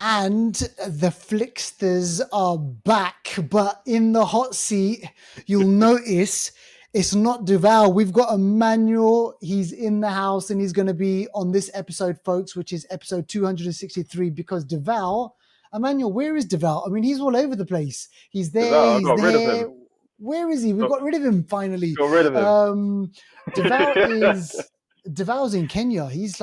And the Flixters are back, but in the hot seat, you'll notice it's not Duval. We've got Emmanuel. He's in the house and he's going to be on this episode, folks, which is episode 263, because Duval, Emmanuel, where is Duval? I mean, he's all over the place. He's there, I he's got rid of there. him. Where is he? We got rid of him finally. Got rid of him. Duval's in Kenya. He's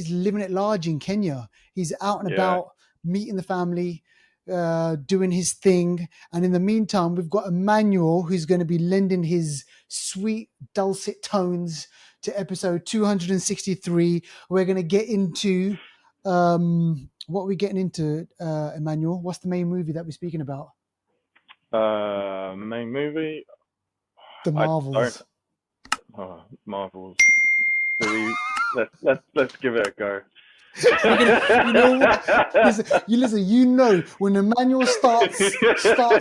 living at large in Kenya. He's out and about, meeting the family, doing his thing. And in the meantime, we've got Emmanuel, who's going to be lending his sweet, dulcet tones to episode 263. We're going to get into what are we getting into, Emmanuel? What's the main movie that we're speaking about? Main movie? The Marvels. Marvels. Let's give it a go. You know what? Listen, you know when Emmanuel starts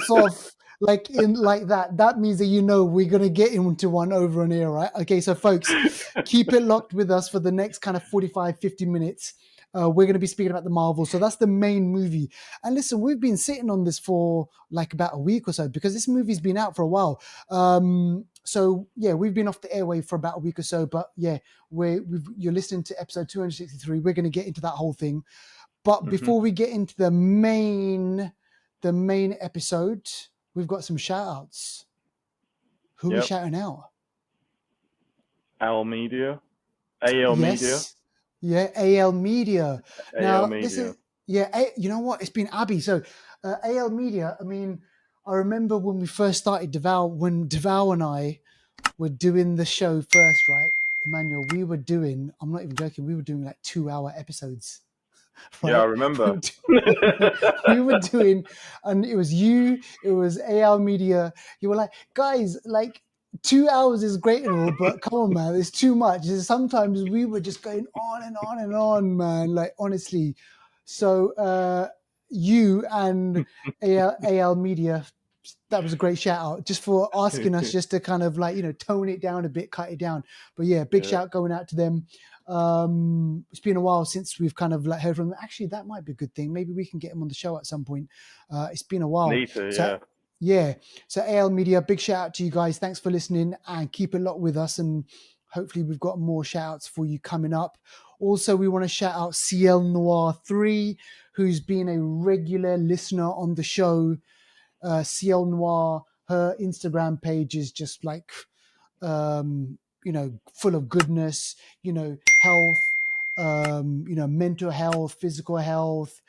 off like that, that means that we're gonna get into one over on here, right? Okay, so folks, keep it locked with us for the next kind of 45-50 minutes. We're going to be speaking about the Marvel. So that's the main movie. And listen, we've been sitting on this for like about a week or so because this movie's been out for a while. So yeah, we've been off the airway for about a week or so. But yeah, you're listening to episode 263. We're going to get into that whole thing. But before we get into the main episode, we've got some shout outs. Who are we shouting out? AL Media. Media. Yeah, AL Media. Now, Media. This is, you know what? It's been Abby. So, AL Media, I mean, I remember when we first started when Duval and I were doing the show first, right? Emmanuel, I'm not even joking, we were doing like 2-hour episodes. Right? Yeah, I remember. We were doing, and it was you, it was AL Media. You were like, guys, like, 2 hours is great and all, but come on, man, it's too much. Sometimes we were just going on and on and on, man, like, honestly. So you and AL Media, that was a great shout out just for asking us just to kind of like, tone it down a bit, cut it down. But yeah, big shout going out to them. It's been a while since we've kind of like heard from them. Actually, that might be a good thing. Maybe we can get them on the show at some point. It's been a while. Need to, So AL Media, big shout out to you guys. Thanks for listening and keep it locked with us. And hopefully we've got more shout outs for you coming up. Also, we want to shout out CL Noir 3, who's been a regular listener on the show. CL Noir, her Instagram page is just like, full of goodness, health, mental health, physical health,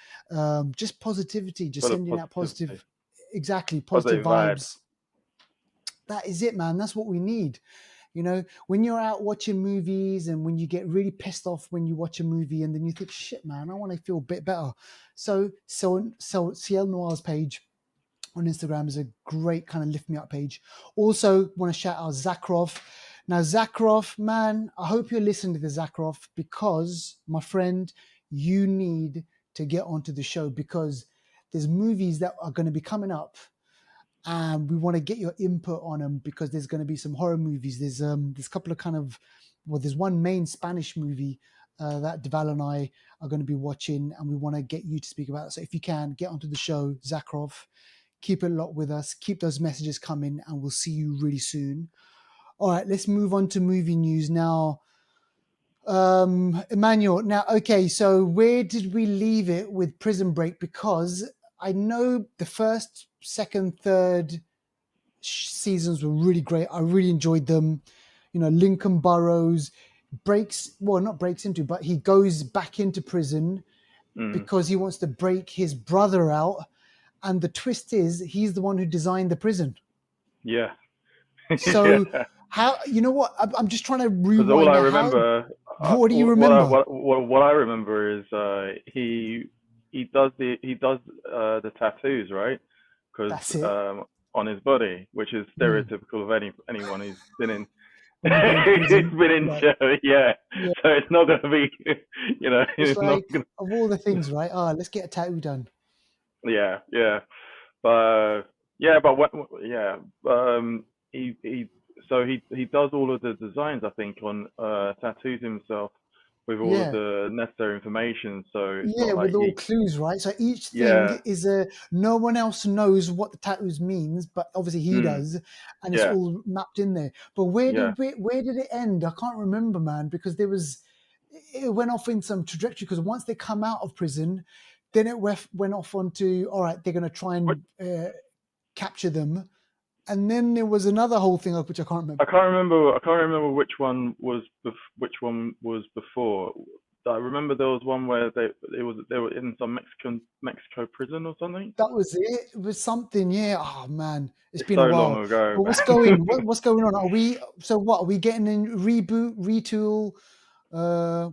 just positivity, just sending out positive. Exactly. Positive vibes. That is it, man. That's what we need. When you're out watching movies and when you get really pissed off when you watch a movie and then you think, shit, man, I want to feel a bit better. So CL Noir's page on Instagram is a great kind of lift me up page. Also want to shout out Zakharov. Now, Zakharov, man, I hope you're listening to the Zakharov because, my friend, you need to get onto the show because there's movies that are going to be coming up and we want to get your input on them because there's going to be some horror movies. There's a couple of there's one main Spanish movie that Deval and I are going to be watching and we want to get you to speak about it. So if you can, get onto the show, Zakharov, keep it locked with us, keep those messages coming and we'll see you really soon. All right, let's move on to movie news now. Emmanuel, okay, so where did we leave it with Prison Break? Because I know the first, second, third seasons were really great. I really enjoyed them. Lincoln Burrows not breaks into, but he goes back into prison because he wants to break his brother out. And the twist is he's the one who designed the prison. Yeah. So how, what? I'm just trying to rewind. All I remember. What do you remember? What I remember is he does the tattoos, right? Because on his body, which is stereotypical of anyone who's been in. He's been in show, yeah. So it's not going to be, It's like, of all the things, right? Let's get a tattoo done. Yeah. He does all of the designs, I think, on tattoos himself with all of Yeah. the necessary information. So it's Yeah, not like with all he, clues, right? So each thing yeah, is a no one else knows what the tattoos means, but obviously he mm, does, and it's yeah, all mapped in there. But yeah. where did it end? I can't remember, man, because it went off in some trajectory. Because once they come out of prison, then it went off onto all right, they're going to try What and capture them, and then there was another whole thing of which I can't remember. I can't remember. I can't remember which one was which one was before. I remember there was one where they were in some Mexico prison or something. That was it. It was something, yeah. Oh man, it's It's been so a long while. ago, But man. what's going on? Are we so what are we getting in reboot, retool? Uh,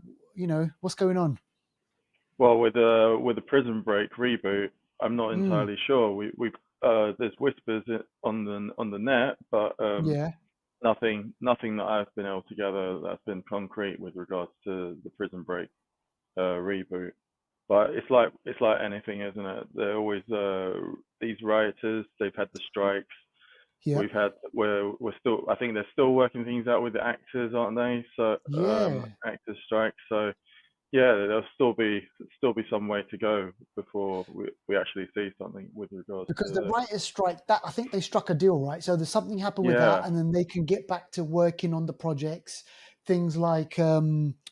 what's going on? Well, with the Prison Break reboot, I'm not Mm, entirely sure. We there's whispers on the net, but yeah, nothing that I've been able to gather that's been concrete with regards to the Prison Break reboot. But it's like anything, isn't it? They're always these rioters. They've had the strikes. yeah, We're still. I think they're still working things out with the actors, aren't they? So yeah. actors strike. So yeah, there'll still be some way to go before we actually see something with regards Because the to writers' strike, that I think they struck a deal, right? So there's something happened with that, yeah. and then they can get back to working on the projects, things like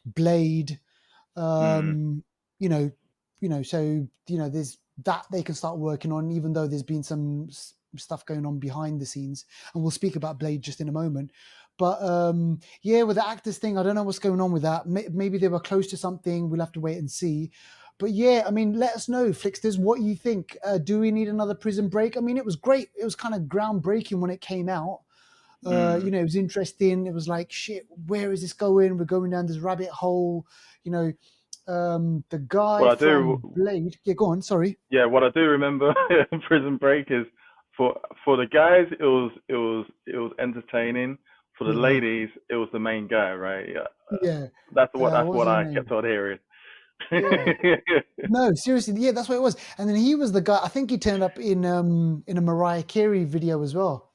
Blade, Mm, um, you know, so there's that they can start working on, even though there's been some stuff going on behind the scenes, and we'll speak about Blade just in a moment. But yeah, with the actors thing, I don't know what's going on with that. Maybe they were close to something. We'll have to wait and see. But yeah, I mean, let us know, Flixters, what you think. Do we need another Prison Break? I mean, it was great. It was kind of groundbreaking when it came out. mm. It was interesting. It was like, shit, where is this going? We're going down this rabbit hole. You know, the guy What I from do, Blade. Yeah, go on. Sorry. yeah, what I do remember in Prison Break is for the guys it was entertaining. For the Yeah, ladies, it was the main guy, right? Yeah, yeah. that's What was what his I name? kept on hearing. Yeah. No, seriously. Yeah, that's what it was. And then he was the guy. I think he turned up in a Mariah Carey video as well.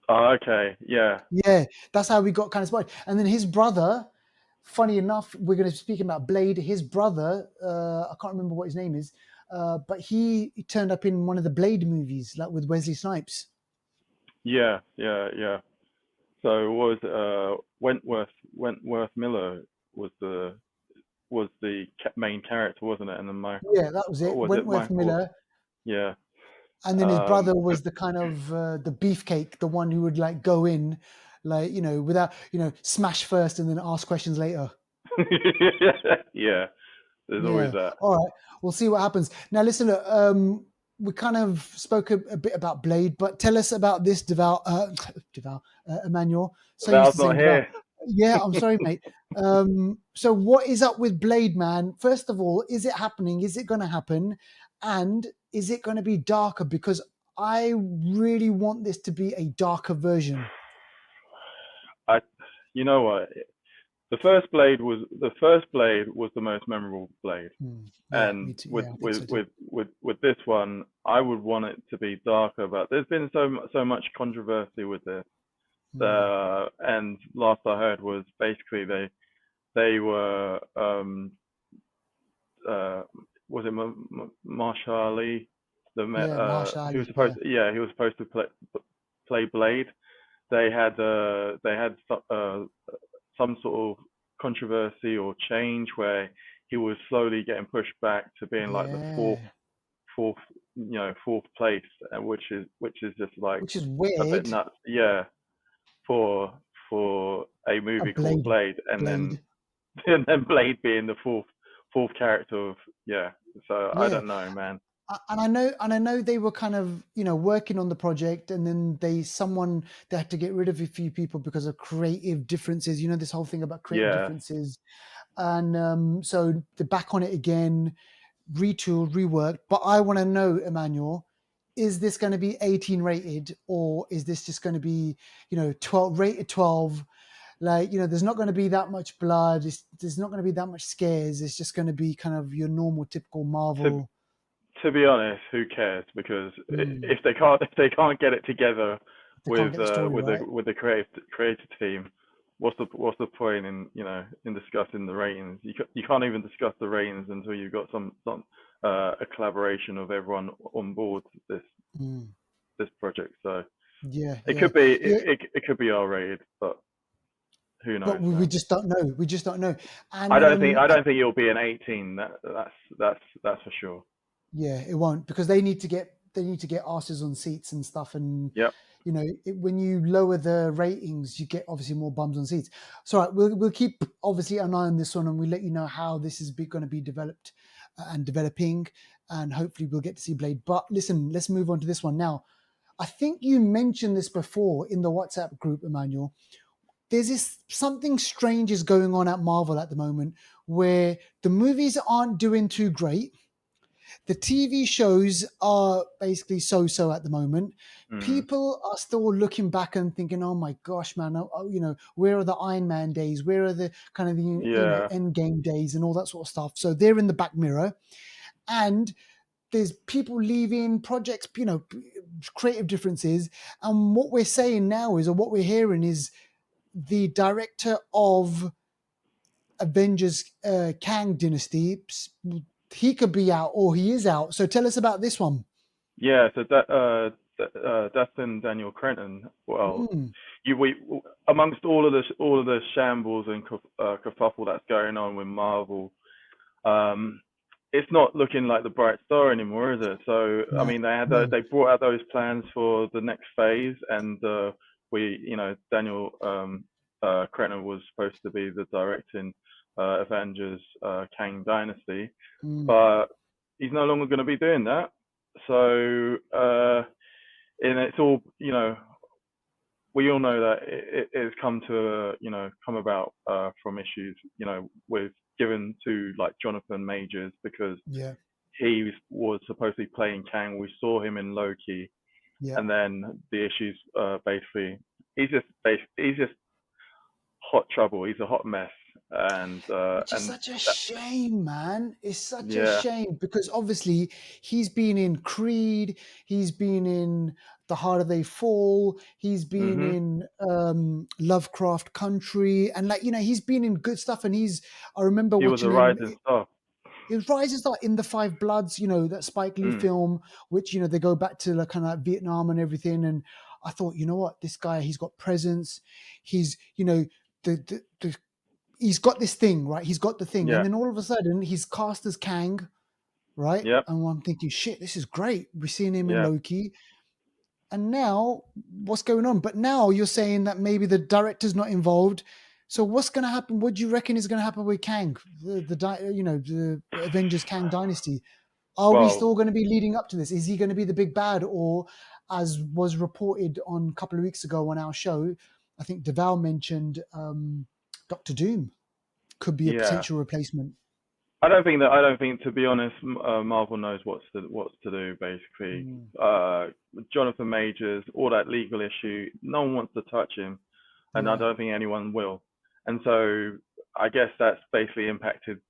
Oh, okay, yeah, Yeah, that's how we got kind of spotted. And then his brother, funny enough, we're going to be speaking about Blade. His brother, I can't remember what his name is, but he turned up in one of the Blade movies, like with Wesley Snipes. yeah. So what was Wentworth Miller was the main character, wasn't it? And then Michael, Yeah, that was it. was it Wentworth Michael? Miller. Yeah. And then his Um, brother was the kind of the beefcake, the one who would like go in, like, without, smash first and then ask questions later. yeah. There's always Yeah. that. All right. We'll see what happens. Now, listen, we kind of spoke a bit about Blade, but tell us about this Devout, Emmanuel. So used Val's to not saying Devout. here. Yeah, I'm sorry, mate. So what is up with Blade, man? First of all, is it happening? Is it going to happen? And is it going to be darker? Because I really want this to be a darker version. I, you know what? The first Blade was the most memorable Blade, Yeah, me and too. Yeah, I think so too. with this one, I would want it to be darker. But there's been so much controversy with this. Mm, And last I heard was basically they were uh was it Marshall Ali yeah, Marsha he was Ali. supposed Yeah, to, yeah, he was supposed to play Blade. They had some sort of controversy or change where he was slowly getting pushed back to being like the yeah. fourth fourth place, which is just like Which is a bit weird. nuts. Yeah, for a A movie called blade, Blade, and then blade. and then Blade being the fourth character of yeah. So I Yeah, don't know, man. and I know they were kind of working on the project, and then they had to get rid of a few people because of creative differences. This whole thing about creative Yeah, differences, and so they're back on it again, retooled, reworked. But I want to know, Emmanuel, is this going to be 18 rated, or is this just going to be 12 rated 12? Like, there's not going to be that much blood. There's not going to be that much scares. It's just going to be kind of your normal, typical to Marvel. to be honest, who cares? Because Mm, if they can't get it together they can't get the story with right. the creative team, what's the point in in discussing the ratings? You can't even discuss the ratings until you've got some a collaboration of everyone on board this project. So Yeah, it yeah, could be yeah. it could be R-rated, but who But knows, we man? just don't know. We just don't know. I And don't think I don't think it'll be an 18. That's for sure. yeah, it won't, because they need to get asses on seats and stuff. And Yep. when you lower the ratings, you get obviously more bums on seats. So right, we'll keep obviously an eye on this one, and we'll let you know how this is going to be developed and developing, and hopefully we'll get to see Blade. But listen, let's move on to this one now. I think you mentioned this before in the WhatsApp group, Emmanuel. There's something strange is going on at Marvel at the moment, where the movies aren't doing too great. The TV shows are basically so-so at the moment. Mm. People are still looking back and thinking, "Oh my gosh, man! Where are the Iron Man days? Where are the kind of the Yeah. End Game days and all that sort of stuff?" So they're in the back mirror, and there's people leaving projects, creative differences. And what we're saying now is, or what we're hearing is, the director of Avengers Kang Dynasty, he could be out or he is out. So tell us about this one. Yeah. So Dustin Daniel Cretton. Well, Mm, we amongst all of the shambles and kerfuffle that's going on with Marvel, um, it's not looking like the bright star anymore, is it? So I no, mean, no, they brought out those plans for the next phase, and Daniel Cretton was supposed to be the directing Avengers Kang Dynasty, mm, but he's no longer going to be doing that. So and it's all we all know that it's come to come about from issues with given to like Jonathan Majors, because yeah, he was supposedly playing Kang. We saw him in Loki, yeah. and then the issues basically he's just hot trouble. He's a hot mess, Which is and such a that, shame, man. It's such a yeah. shame, because obviously he's been in Creed, he's been in The Harder They Fall, he's been Mhm. in Lovecraft Country, and he's been in good stuff. And I remember He was a watching him. rising star. It rises like in The Five Bloods, that Spike Lee Mm. film, which they go back to kind of like Vietnam and everything. And I thought, you know what, this guy, he's got presence. He's the he's got this thing, right? He's got the thing, and Yeah. then all of a sudden he's cast as Kang, right? Yep. And I'm thinking, shit, this is great. We're seeing him in Yeah. Loki, and now what's going on? But now you're saying that maybe the director's not involved. So what's going to happen? What do you reckon is going to happen with Kang, the Avengers Kang Dynasty? Are we Well, still going to be leading up to this? Is he going to be the big bad, or as was reported on a couple of weeks ago on our show, I think Deval mentioned Doctor Doom could be a yeah. potential replacement. I don't think, to be honest, Marvel knows what's to do. Basically, Mm, Jonathan Majors, all that legal issue, no one wants to touch him, and I yeah, don't think anyone will. And so I guess that's basically impacted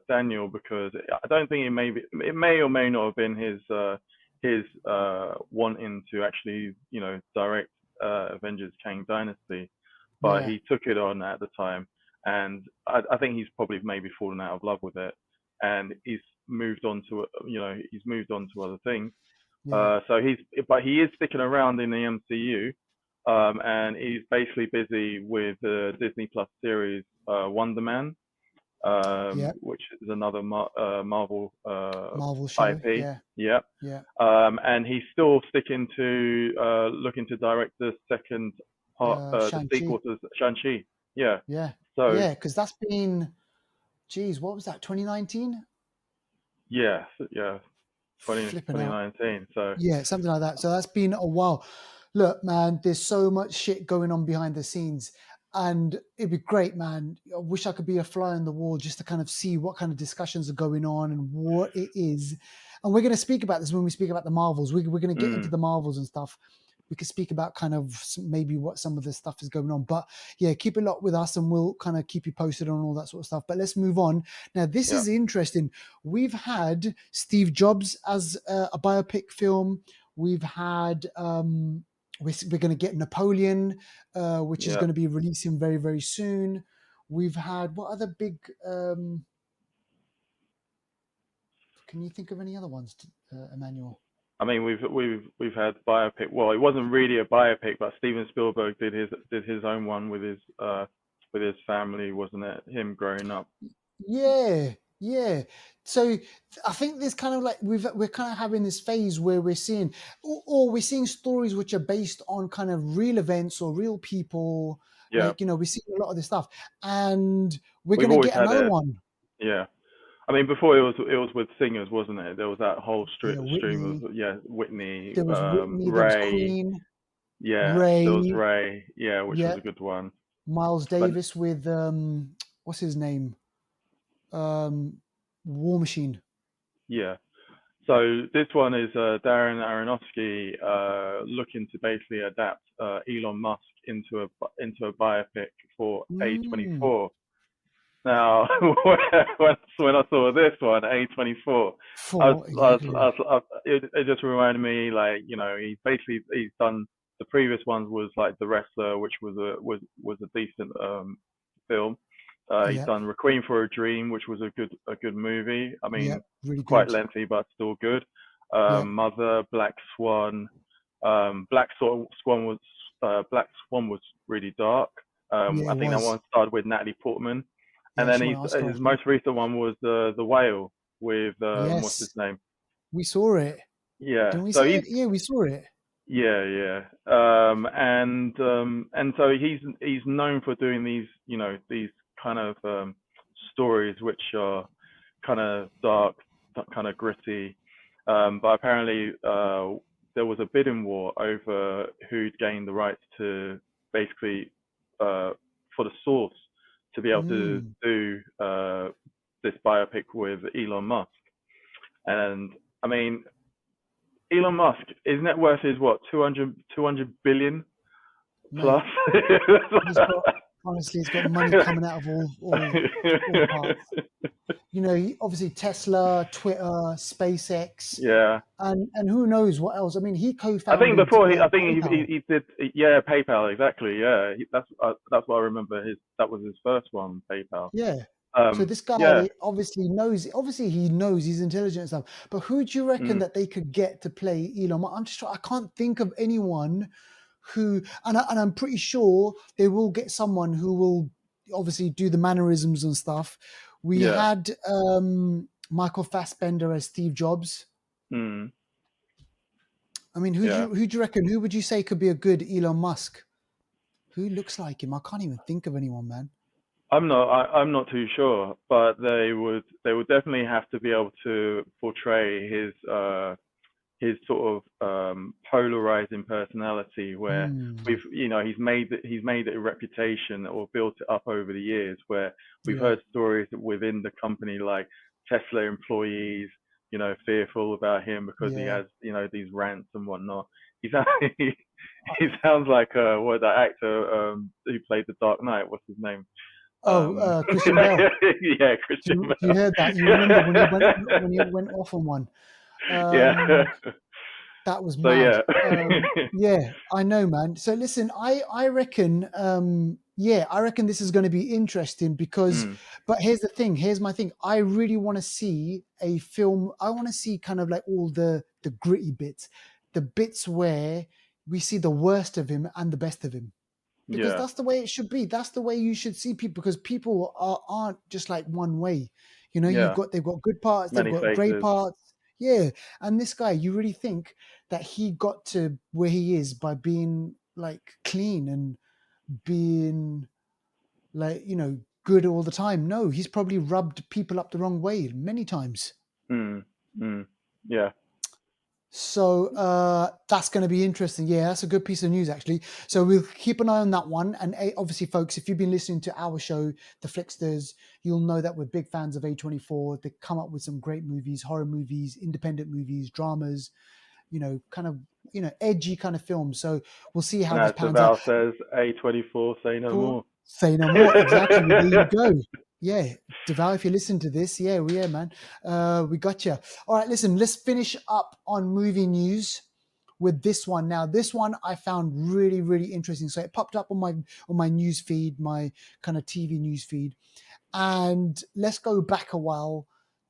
Daniel, because I don't think it may or may not have been his wanting to actually direct Avengers Kang Dynasty, but yeah, he took it on at the time, and I think he's probably maybe fallen out of love with it, and he's moved on to other things. yeah, But he is sticking around in the MCU, and he's basically busy with the Disney Plus series Wonder Man, yeah. which is another Marvel Marvel show. IP. Yeah, Yeah. yeah. And he's still sticking to looking to direct the second part, the sequel Shang-Chi. to Shang-Chi. Yeah. Yeah, So yeah. Because that's been, geez, what was that? 2019. yeah, yeah, Flipping out. 2019. So Yeah, something like that. So that's been a while. Look, man, there's so much shit going on behind the scenes, and it'd be great, man. I wish I could be a fly on the wall just to kind of see what kind of discussions are going on and what it is. And we're going to speak about this when we speak about the Marvels. We're going to get into mm, the Marvels and stuff. We could speak about kind of maybe what some of this stuff is going on. But yeah, keep it locked with us, and we'll kind of keep you posted on all that sort of stuff. But let's move on. Now, this yeah, is interesting. We've had Steve Jobs as a biopic film. We've had we're going to get Napoleon, which is Yeah. going to be releasing very, very soon. We've had what other big? Can you think of any other ones, Emmanuel? I mean, we've had biopic. Well, it wasn't really a biopic, but Steven Spielberg did his own one with his family, wasn't it? Him growing up. Yeah, yeah. So I think there's kind of like we're kind of having this phase where we're seeing, or we're seeing stories which are based on kind of real events or real people. Yeah. Like, we're seeing a lot of this stuff, and we're We've going to always get had another it. one. Yeah. I mean, before it was with singers, wasn't it? There was that whole Yeah, stream Whitney. of Whitney, There was Whitney. There was Ray. Queen. Yeah, there was Ray. Ray. Yeah, which was Yeah, a good one. Miles But Davis with what's his name? War Machine. yeah. So this one is Darren Aronofsky looking to basically adapt Elon Musk into a biopic for Mm. A24. Now, when I saw this one, A24, Exactly. it just reminded me, like, he's done the previous ones was like The Wrestler, which was a decent film. He's Yeah, done Requiem for a Dream, which was a good movie. I yeah, mean, really quite good. lengthy, but still good. Yeah, Mother, Black Swan. Black Swan was really dark. yeah, I it think that was. one started with Natalie Portman, and Yeah, then she won an Oscar, I his think. most recent one was the Whale with what's his Yes, name? we saw it. Yeah, Didn't we so see it? Yeah, we saw it. and so he's known for doing these kind of stories which are kind of dark, kind of gritty. But apparently there was a bidding war over who'd gained the rights to basically for the source to be able to Mm. do this biopic with Elon Musk. And I mean, Elon Musk, his net worth is what, 200 billion plus? Mate, he's got honestly, he's got money coming out of all parts. Obviously Tesla, Twitter, SpaceX, Yeah. and who knows what else. I mean, he I think co-founded before I think PayPal. he did, yeah, PayPal, exactly. Yeah. That's what I remember. That was his first one, PayPal. Yeah. So this Yeah. guy obviously knows. Obviously, he knows he's intelligent and stuff. But who do you reckon Mm, that they could get to play Elon Musk? I'm just trying. I can't think of anyone who, and I'm pretty sure they will get someone who will obviously do the mannerisms and stuff. We yeah. had Michael Fassbender as Steve Jobs. Mm, I mean, yeah. who do you reckon? Who would you say could be a good Elon Musk? Who looks like him? I can't even think of anyone, man. I'm not too sure, but they would definitely have to be able to portray his sort of polarizing personality, where Hmm. he's made it a reputation or built it up over the years, where we've Yeah. heard stories within the company, like Tesla employees, fearful about him because he Yeah. has these rants and whatnot. He sounds he sounds like what that actor who played the Dark Knight. What's his name? Christian Bale. Yeah, Christian You Bale. heard that? You remember when he went off on one? Yeah. That was So mad. yeah. Yeah, I know, man. So listen, I reckon, yeah, I reckon this is going to be interesting because, Mm, but here's the thing. Here's my thing. I really want to see a film. I want to see kind of like all the gritty bits, the bits where we see the worst of him and the best of him, because yeah. that's the way it should be. That's the way you should see people, because people aren't just like one way. Yeah. They've got good parts, they've Many got great faces. parts. Yeah. And this guy, you really think that he got to where he is by being like clean and being like, good all the time? No, he's probably rubbed people up the wrong way many times. Mm, mm, yeah. So that's going to be interesting. Yeah, that's a good piece of news, actually. So we'll keep an eye on that one. And obviously, folks, if you've been listening to our show, The Flixters, you'll know that we're big fans of A24. They come up with some great movies, horror movies, independent movies, dramas, kind of, edgy kind of films. So we'll see how And this as pans out. Deval says, A24, say no Cool. more. Say no more. Exactly. There you go. Yeah. Deval, if you listen to this, yeah, man. We got you. All right, listen, let's finish up on movie news with this one. Now, this one I found really, really interesting. So it popped up on my news feed, my kind of TV news feed. And let's go back a while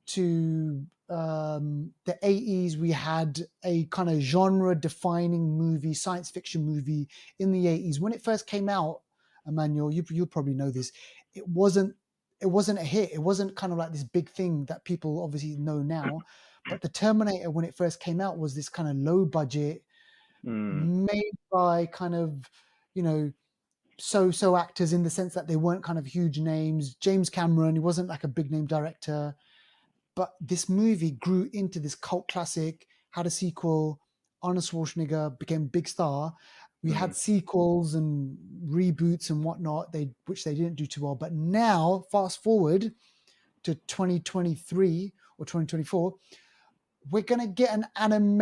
to the 80s. We had a kind of genre-defining movie, science fiction movie in the 80s. When it first came out, Emmanuel, you'll probably know this. It wasn't a hit. It wasn't kind of like this big thing that people obviously know now. But the Terminator, when it first came out, was this kind of low budget, made by kind of, so actors, in the sense that they weren't kind of huge names. James Cameron, he wasn't like a big name director, but this movie grew into this cult classic, had a sequel. Arnold Schwarzenegger became a big star. We had sequels and reboots and whatnot, which they didn't do too well. But now, fast forward to 2023 or 2024, we're going to get an anime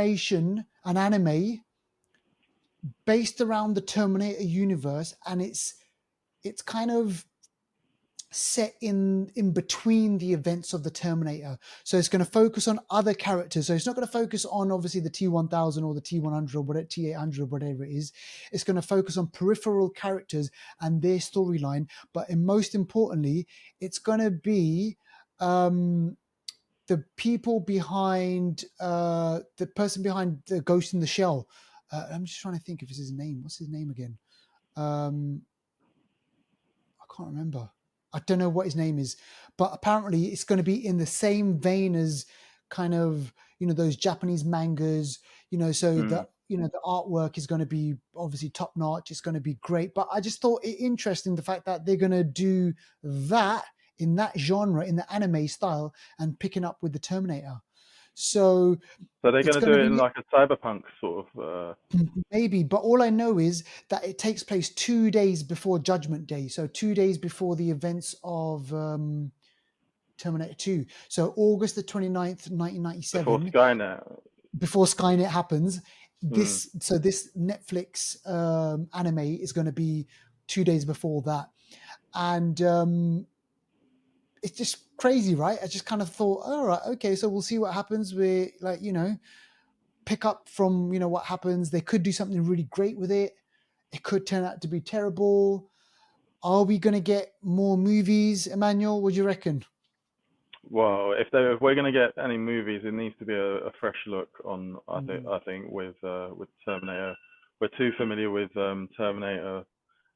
based around the Terminator universe, and it's kind of set in between the events of the Terminator. So it's going to focus on other characters. So it's not going to focus on obviously the T-1000 or the T-100 or whatever, T-800 or whatever it is. It's going to focus on peripheral characters and their storyline. But most importantly, it's going to be the people behind the person behind the Ghost in the Shell. I'm just trying to think of his name. What's his name again? I can't remember. I don't know what his name is, but apparently it's going to be in the same vein as kind of, those Japanese mangas, so the artwork is going to be obviously top notch. It's going to be great. But I just thought it interesting, the fact that they're going to do that in that genre, in the anime style, and picking up with the Terminator. So they're going to do it in like a cyberpunk sort of. Maybe, but all I know is that it takes place 2 days before Judgment Day. So 2 days before the events of Terminator 2. So August the 29th, 1997. Before Skynet happens. This Netflix anime is going to be 2 days before that. And it's just crazy, right? I just kind of thought, all right, okay, so we'll see what happens. We're like, pick up from what happens. They could do something really great with it. It could turn out to be terrible. Are we going to get more movies, Emmanuel? What do you reckon? Well, if we're going to get any movies, it needs to be a fresh look on. I think with Terminator, we're too familiar with Terminator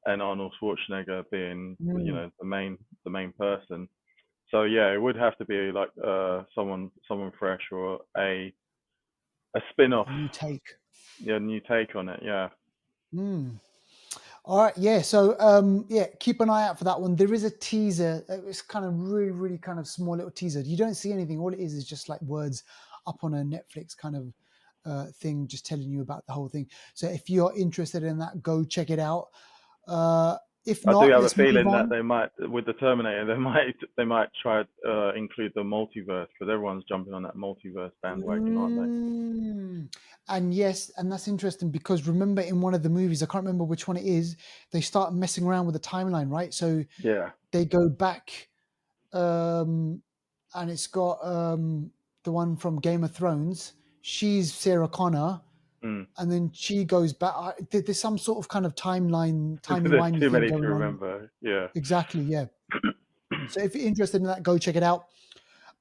and Arnold Schwarzenegger being the main person. So yeah, it would have to be like someone fresh, or a spin-off. New take. Yeah, new take on it. Yeah. All right. Yeah. So keep an eye out for that one. There is a teaser. It's kind of really, really kind of small little teaser. You don't see anything. All it is just like words up on a Netflix kind of thing, just telling you about the whole thing. So if you're interested in that, go check it out. If not, I do have a feeling that they might, with the Terminator, they might try to include the multiverse, because everyone's jumping on that multiverse bandwagon, aren't they? And yes, and that's interesting, because remember in one of the movies, I can't remember which one it is, they start messing around with the timeline, right? So yeah, they go back, and it's got the one from Game of Thrones. She's Sarah Connor. And then she goes back. There's some sort of kind of timey-wimey too many thing going to on. remember. Yeah, exactly. Yeah. So if you're interested in that, go check it out.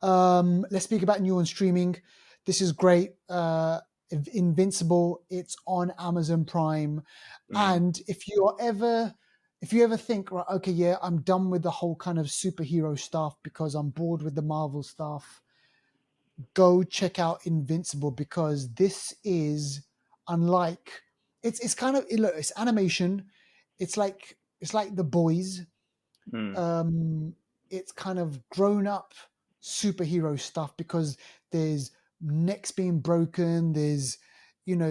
Let's speak about new on streaming. This is great. Invincible. It's on Amazon Prime. And if you ever think, right, okay, yeah, I'm done with the whole kind of superhero stuff because I'm bored with the Marvel stuff, go check out Invincible, because this is unlike. It's kind of, look, it's animation. It's like The Boys. It's kind of grown up superhero stuff, because there's necks being broken, there's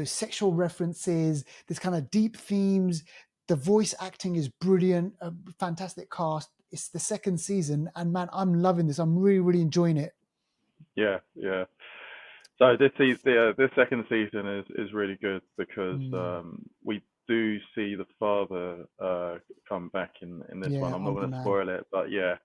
sexual references, there's kind of deep themes. The voice acting is brilliant, a fantastic cast. It's the second season, and man, I'm loving this. I'm really, really enjoying it. Yeah. So this second season is really good, because we do see the father come back in this one. I'm not going to spoil it, but yeah,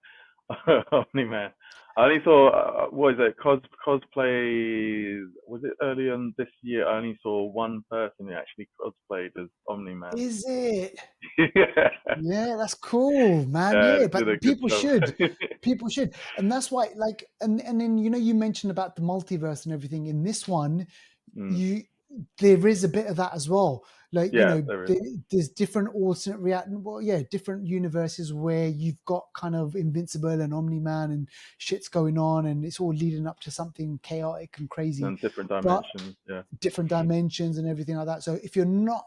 Omni-Man. I only saw what is it? Cosplay. Was it earlier on this year? I only saw one person who actually cosplayed as Omni Man. Is it? Yeah, Yeah, that's cool, man. yeah, Yeah, did a but good people job. should. People should. And that's why, like, and then you mentioned about the multiverse and everything. In this one, Mm. you there is a bit of that as well. Like, Yeah, there is. there's different alternate different universes where you've got kind of Invincible and Omni-Man and shit's going on, and it's all leading up to something chaotic and crazy. And different But dimensions. Yeah, different dimensions and everything like that. So if you're not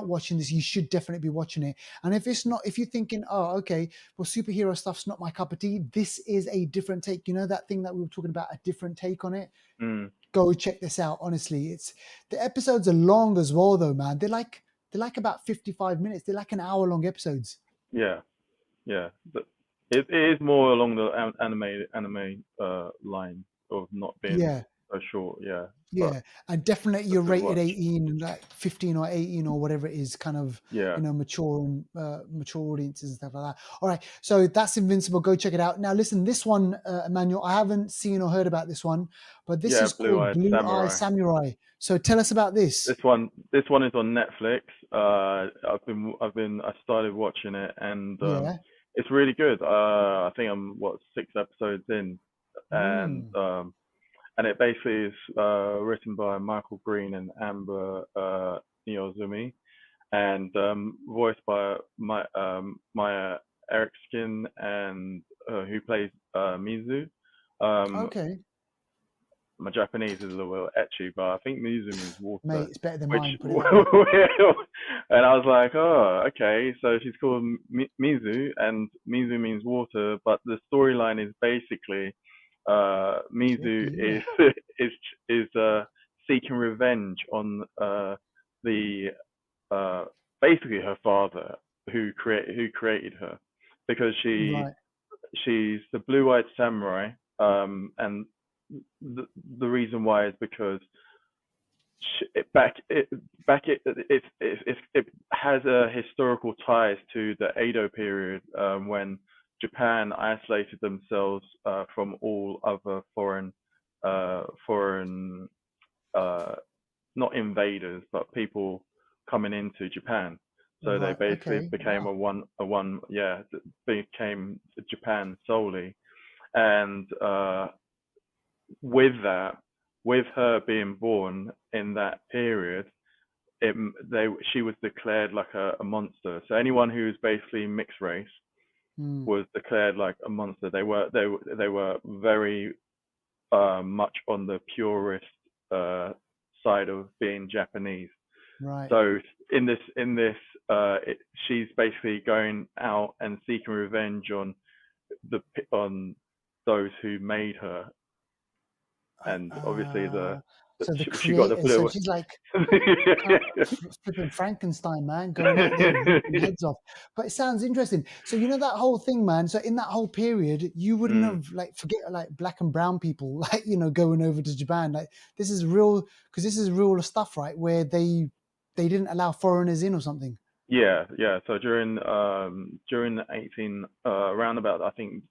watching this, you should definitely be watching it. And if you're thinking, oh, okay, well, superhero stuff's not my cup of tea, this is a different take. You know that thing that we were talking about, a different take on it. mm. Go check this out. Honestly, the episodes are long as well, though, man. They're like about 55 minutes. They're like an hour long episodes. Yeah, yeah. But it is more along the anime line of not being Yeah. so short. Yeah, but Yeah, and definitely a you're good rated watch. 18, like 15 or 18 or whatever it is, kind of, Yeah, mature and mature audiences and stuff like that. All right, so that's Invincible. Go check it out. Now, listen, this one, Emmanuel, I haven't seen or heard about this one, but this yeah. is Blue called Eyed Blue Eye Samurai. Samurai. So tell us about this. This one is on Netflix. I started watching it, and Yeah. it's really good. I think I'm 6 episodes in, and Mm. it basically is written by Michael Green and Amber Niyozumi, and voiced by Maya Erikskin, and who plays Mizu. Um, Okay, my Japanese is a little etchy, but I think Mizu means water, mate, it's better than which mine. Put it that way. and I was like, oh, okay, so she's called Mizu, and Mizu means water, but the storyline is basically Mizu is Tricky. is seeking revenge on the basically her father who created her, because Right. she's the blue-eyed samurai, and the reason why is because it has historical ties to the Edo period, when Japan isolated themselves from all other foreign uh, not invaders but people coming into Japan. So they Right. basically Okay. became Wow. became Japan solely, and with that, with her being born in that period, she was declared like a monster. So anyone who's basically mixed race Mm. was declared like a monster. They were very much on the purist side of being Japanese. Right. So in this, she's basically going out and seeking revenge the on those who made her, and obviously Uh, so the she got the creator, so blue. she's like kind of flipping Frankenstein, man, going out there ripping heads off. But it sounds interesting. So that whole thing, man. So in that whole period, you wouldn't Mm. have forget black and brown people going over to Japan. Like this is real because this is real stuff, right? Where they didn't allow foreigners in or something. Yeah, yeah. So during the 18 around about, I think,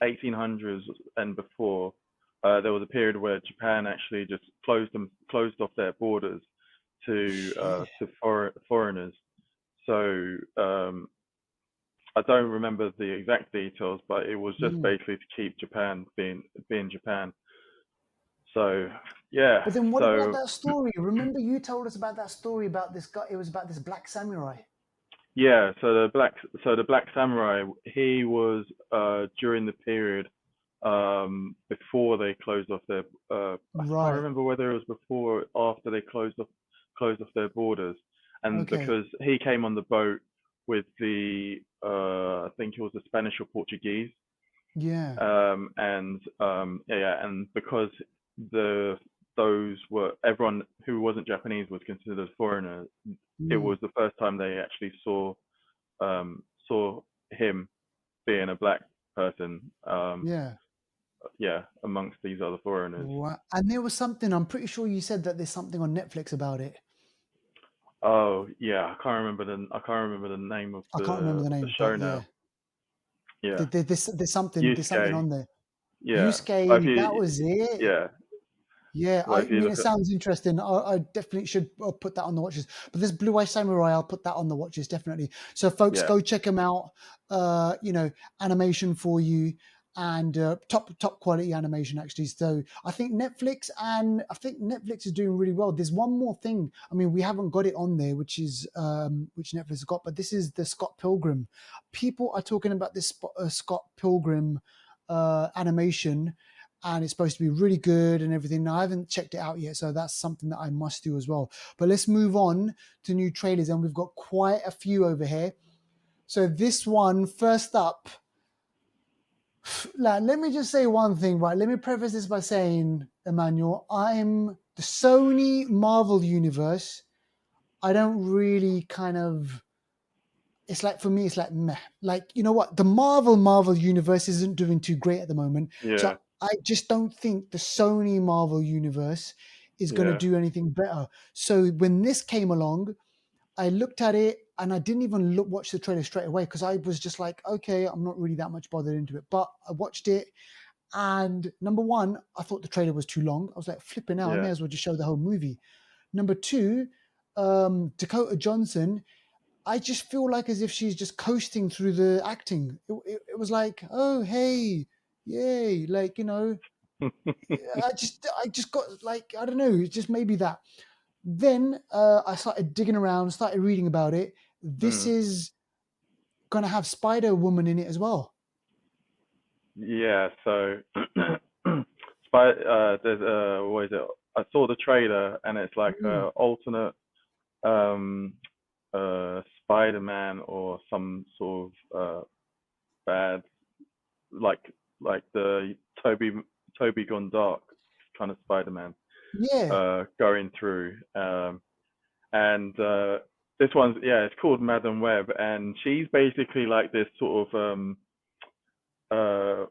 1800s and before, there was a period where Japan actually just closed off their borders to Shit. foreigners. So I don't remember the exact details, but it was just Mm. basically to keep Japan being Japan. So yeah, But then what about so that story? Remember you told us about that story about this guy. It was about this black samurai. yeah, so the black samurai, he was during the period before they closed off their I can't Right. remember whether it was before or after they closed off their borders, and Okay. because he came on the boat with the I think it was the Spanish or Portuguese, Yeah. and and because the those were everyone who wasn't Japanese was considered foreigners, it Mm. was the first time they actually saw him being a black person, Yeah. amongst these other foreigners. Wow. And there was something, I'm pretty sure you said that there's something on Netflix about it. Oh yeah, I can't remember the name of I can't the remember the the name, show but now. yeah, Yeah, there's something Yusuke. on there. Yeah. But if Yusuke, that you, was it. yeah. Yeah, Well, I if you mean, look it at, sounds interesting. I definitely should put that on the watches. But this Blue Eye Samurai, I'll put that on the watches definitely. So, folks, yeah, go check them out. You know, animation for you, and top quality animation actually. So, I think Netflix is doing really well. There's one more thing. I mean, we haven't got it on there, which is which Netflix has got, but this is the Scott Pilgrim. People are talking about this Scott Pilgrim animation, and it's supposed to be really good and everything. Now, I haven't checked it out yet, so that's something that I must do as well. But let's move on to new trailers, and we've got quite a few over here. So this one, first up, now, let me just say one thing, right? Let me preface this by saying, Emmanuel, I'm the Sony Marvel universe. I don't really kind of, it's like, for me, it's like meh. Like, you know what? The Marvel universe isn't doing too great at the moment. So yeah, I just don't think the Sony Marvel universe is going to yeah, do anything better. So when this came along, I looked at it and I didn't even watch the trailer straight away, because I was just like, okay, I'm not really that much bothered into it. But I watched it, and number one, I thought the trailer was too long. I was like, flipping out, I may yeah. as well just show the whole movie. Number two, Dakota Johnson, I just feel like as if she's just coasting through the acting. It was like, oh, hey, yay, like, you know, I just got like, I don't know, it's just maybe that. Then I started digging around, started reading about it. This Mm. is gonna have Spider Woman in it as well. Yeah, so there's what is it? I saw the trailer and it's like Mm. a alternate um Spider-Man or some sort of bad like the Toby Toby Gone Dark kind of Spider-Man Yeah, going through and this one's yeah it's called Madam Web and she's basically like this sort of uh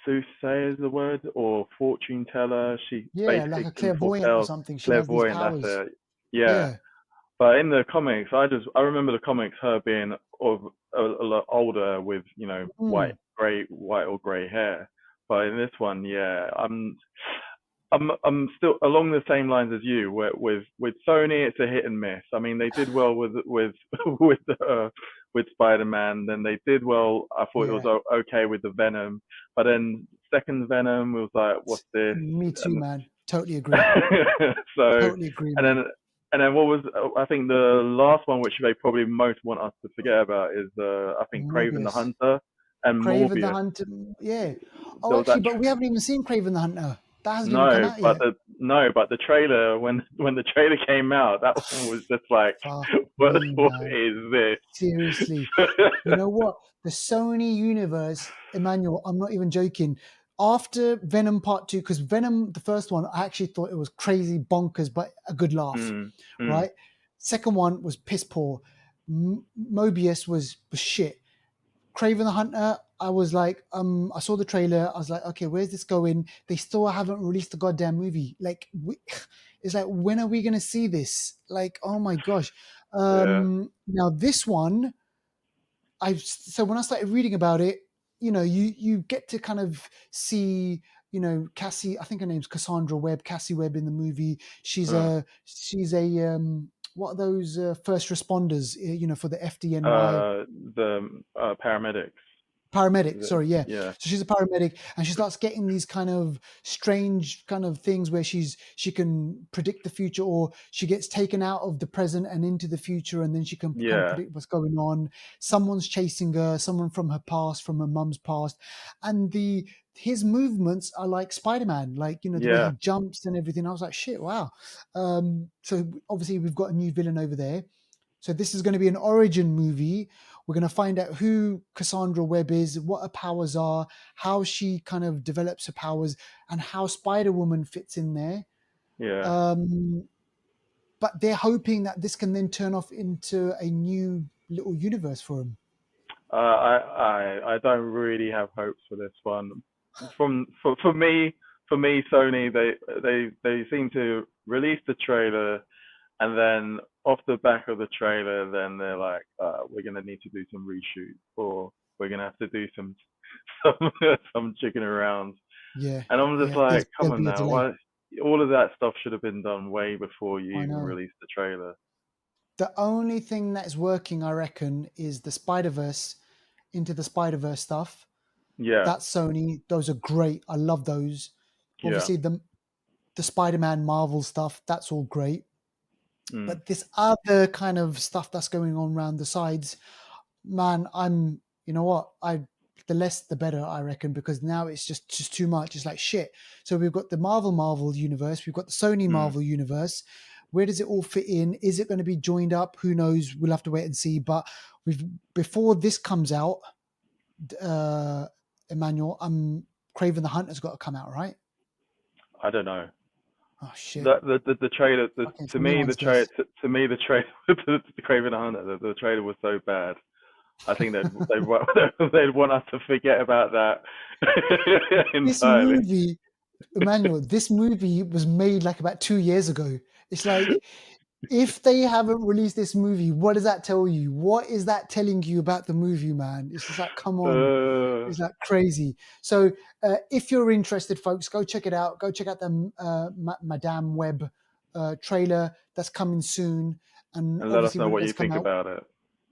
soothsayer is the word or fortune teller. She yeah, like basically a can clairvoyant or foretell something. She has these clairvoyant. That's powers. it. Yeah, Yeah. but in the comics, I remember the comics her being of a lot older with Mm. white or grey hair. But in this one, yeah, I'm still along the same lines as you. Where with Sony, it's a hit and miss. I mean, they did well with with with Spider-Man. Then they did well. I thought it was Yeah. okay with the Venom, but then second Venom was like, what's this? Me too, And man. Totally agree. so Totally agree, and man. then what was I think the last one which they probably most want us to forget about is I think Craven the Morbius. Hunter and Craven the Morbius. Hunter. Yeah. Oh, There was that actually, but we haven't even seen Craven the Hunter. That hasn't even come no, out but yet. the trailer when the trailer came out, that one was just like, Fuck me, what man. is this? Seriously. You know what? The Sony universe, Emmanuel, I'm not even joking. After Venom Part 2, because Venom, the first one, I actually thought it was crazy bonkers, but a good laugh, mm, mm, right? Second one was piss poor. Mobius was shit. Craven the Hunter, I was like, I saw the trailer. I was like, okay, where's this going? They still haven't released the goddamn movie. Like, it's like, when are we going to see this? Like, oh my gosh. yeah, Now this one, so when I started reading about it, you know, you get to kind of see, you know, Cassie. I think her name's Cassandra Webb, Cassie Webb in the movie. She's uh, a what are those first responders? You know, for the FDNY the paramedics. paramedic, sorry, yeah. Yeah, So she's a paramedic, and she starts getting these kind of strange kind of things where she can predict the future, or she gets taken out of the present and into the future, and then she can kind of yeah, predict what's going on. Someone's chasing her, someone from her past, from her mum's past, and the his movements are like Spider-Man, like, you know, the way he yeah, jumps and everything. I was like, shit, wow. So obviously we've got a new villain over there. So this is going to be an origin movie. We're going to find out who Cassandra Webb is, what her powers are, how she kind of develops her powers, and how Spider Woman fits in there. yeah. Um, but they're hoping that this can then turn off into a new little universe for them. I don't really have hopes for this one. For me, Sony they seem to release the trailer and then off the back of the trailer, then they're like, we're gonna need to do some reshoots or we're gonna have to do some some chicken around, Yeah, and I'm just yeah. like, come There'll on be a now, delay. why? All of that stuff should have been done way before you I even know. released the trailer. The only thing that's working, I reckon, is the Spider-Verse, Into the Spider-Verse stuff. Yeah, That's Sony. Those are great. I love those. yeah. Obviously, the Spider-Man Marvel stuff, that's all great. Mm. But this other kind of stuff that's going on around the sides, man, you know what? The less the better, I reckon, because now it's just too much. It's like shit. So we've got the Marvel universe, we've got the Sony Mm. Marvel universe. Where does it all fit in? Is it going to be joined up? Who knows? We'll have to wait and see. But before this comes out, uh, Emmanuel, Craven the Hunter's got to come out, right? I don't know. Oh shit! The trailer, Okay, it's to me the anyone's trailer, guess. to me the trailer, the Craven the Hunter, the trailer was so bad. I think they'd want us to forget about that This entirely. movie, Emmanuel, this movie was made like about 2 years ago. It's like, if they haven't released this movie, what does that tell you? What is that telling you about the movie, man? It's just like, come on. Uh, It's like crazy. So if you're interested, folks, go check it out. Go check out the Madame Web trailer that's coming soon. And and let us obviously know when it what does you come think out, about it.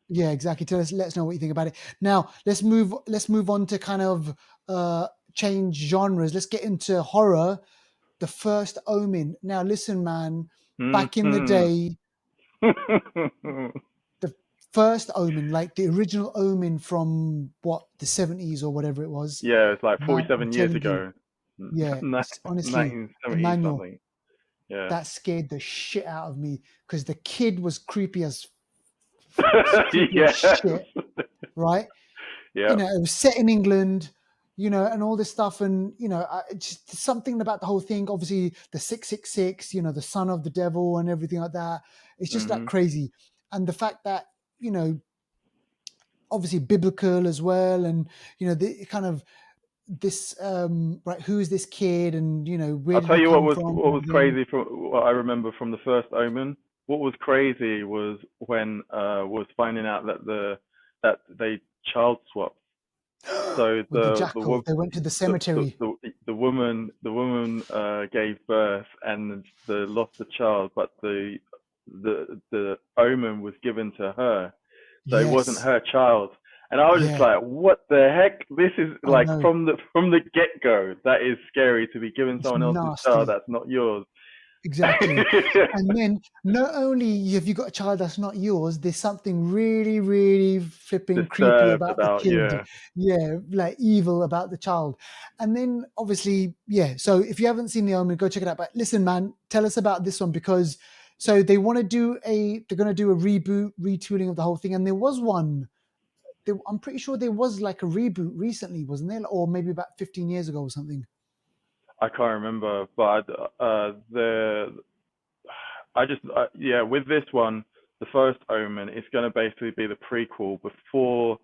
yeah, exactly. Let us know what you think about it. Now let's move on to kind of change genres. Let's get into horror. The First Omen. Now listen, man, back in the Hmm. day, the First Omen, like the original Omen from what, the 70s or whatever it was, Yeah, it's like man, I'm 47 years telling you, ago, yeah, honestly, 1970 Emmanuel, something. Yeah. that scared the shit out of me because the kid was creepy as Yes. shit, right? Yeah. It was set in England, and all this stuff. And, just something about the whole thing. Obviously, the 666, the son of the devil and everything like that. It's just like Hmm. crazy. And the fact that, obviously biblical as well. And, the kind of this, right, who is this kid? And, where I'll did tell he you come from? what And was everything. crazy from what I remember from the first Omen. What was crazy was when was finding out that they child swapped. So With the jackal, they went to the the cemetery. the woman gave birth and lost the child, but the omen was given to her, so it wasn't Yes. her child. And I was just Yeah, like, what the heck? This is I like know. from the get go. That is scary to be given It's someone else's child nasty. that's not yours. Exactly. And then not only have you got a child that's not yours, there's something really, really flipping creepy Disturbed about the about, kid. yeah. Yeah, like evil about the child. And then obviously, yeah. So if you haven't seen The Omen, go check it out. But listen, man, tell us about this one because so they're gonna do a reboot, retooling of the whole thing. And there was one. I'm pretty sure there was like a reboot recently, wasn't there? Or maybe about 15 years ago or something. I can't remember, but the I just yeah, with this one, the first Omen, it's going to basically be the prequel before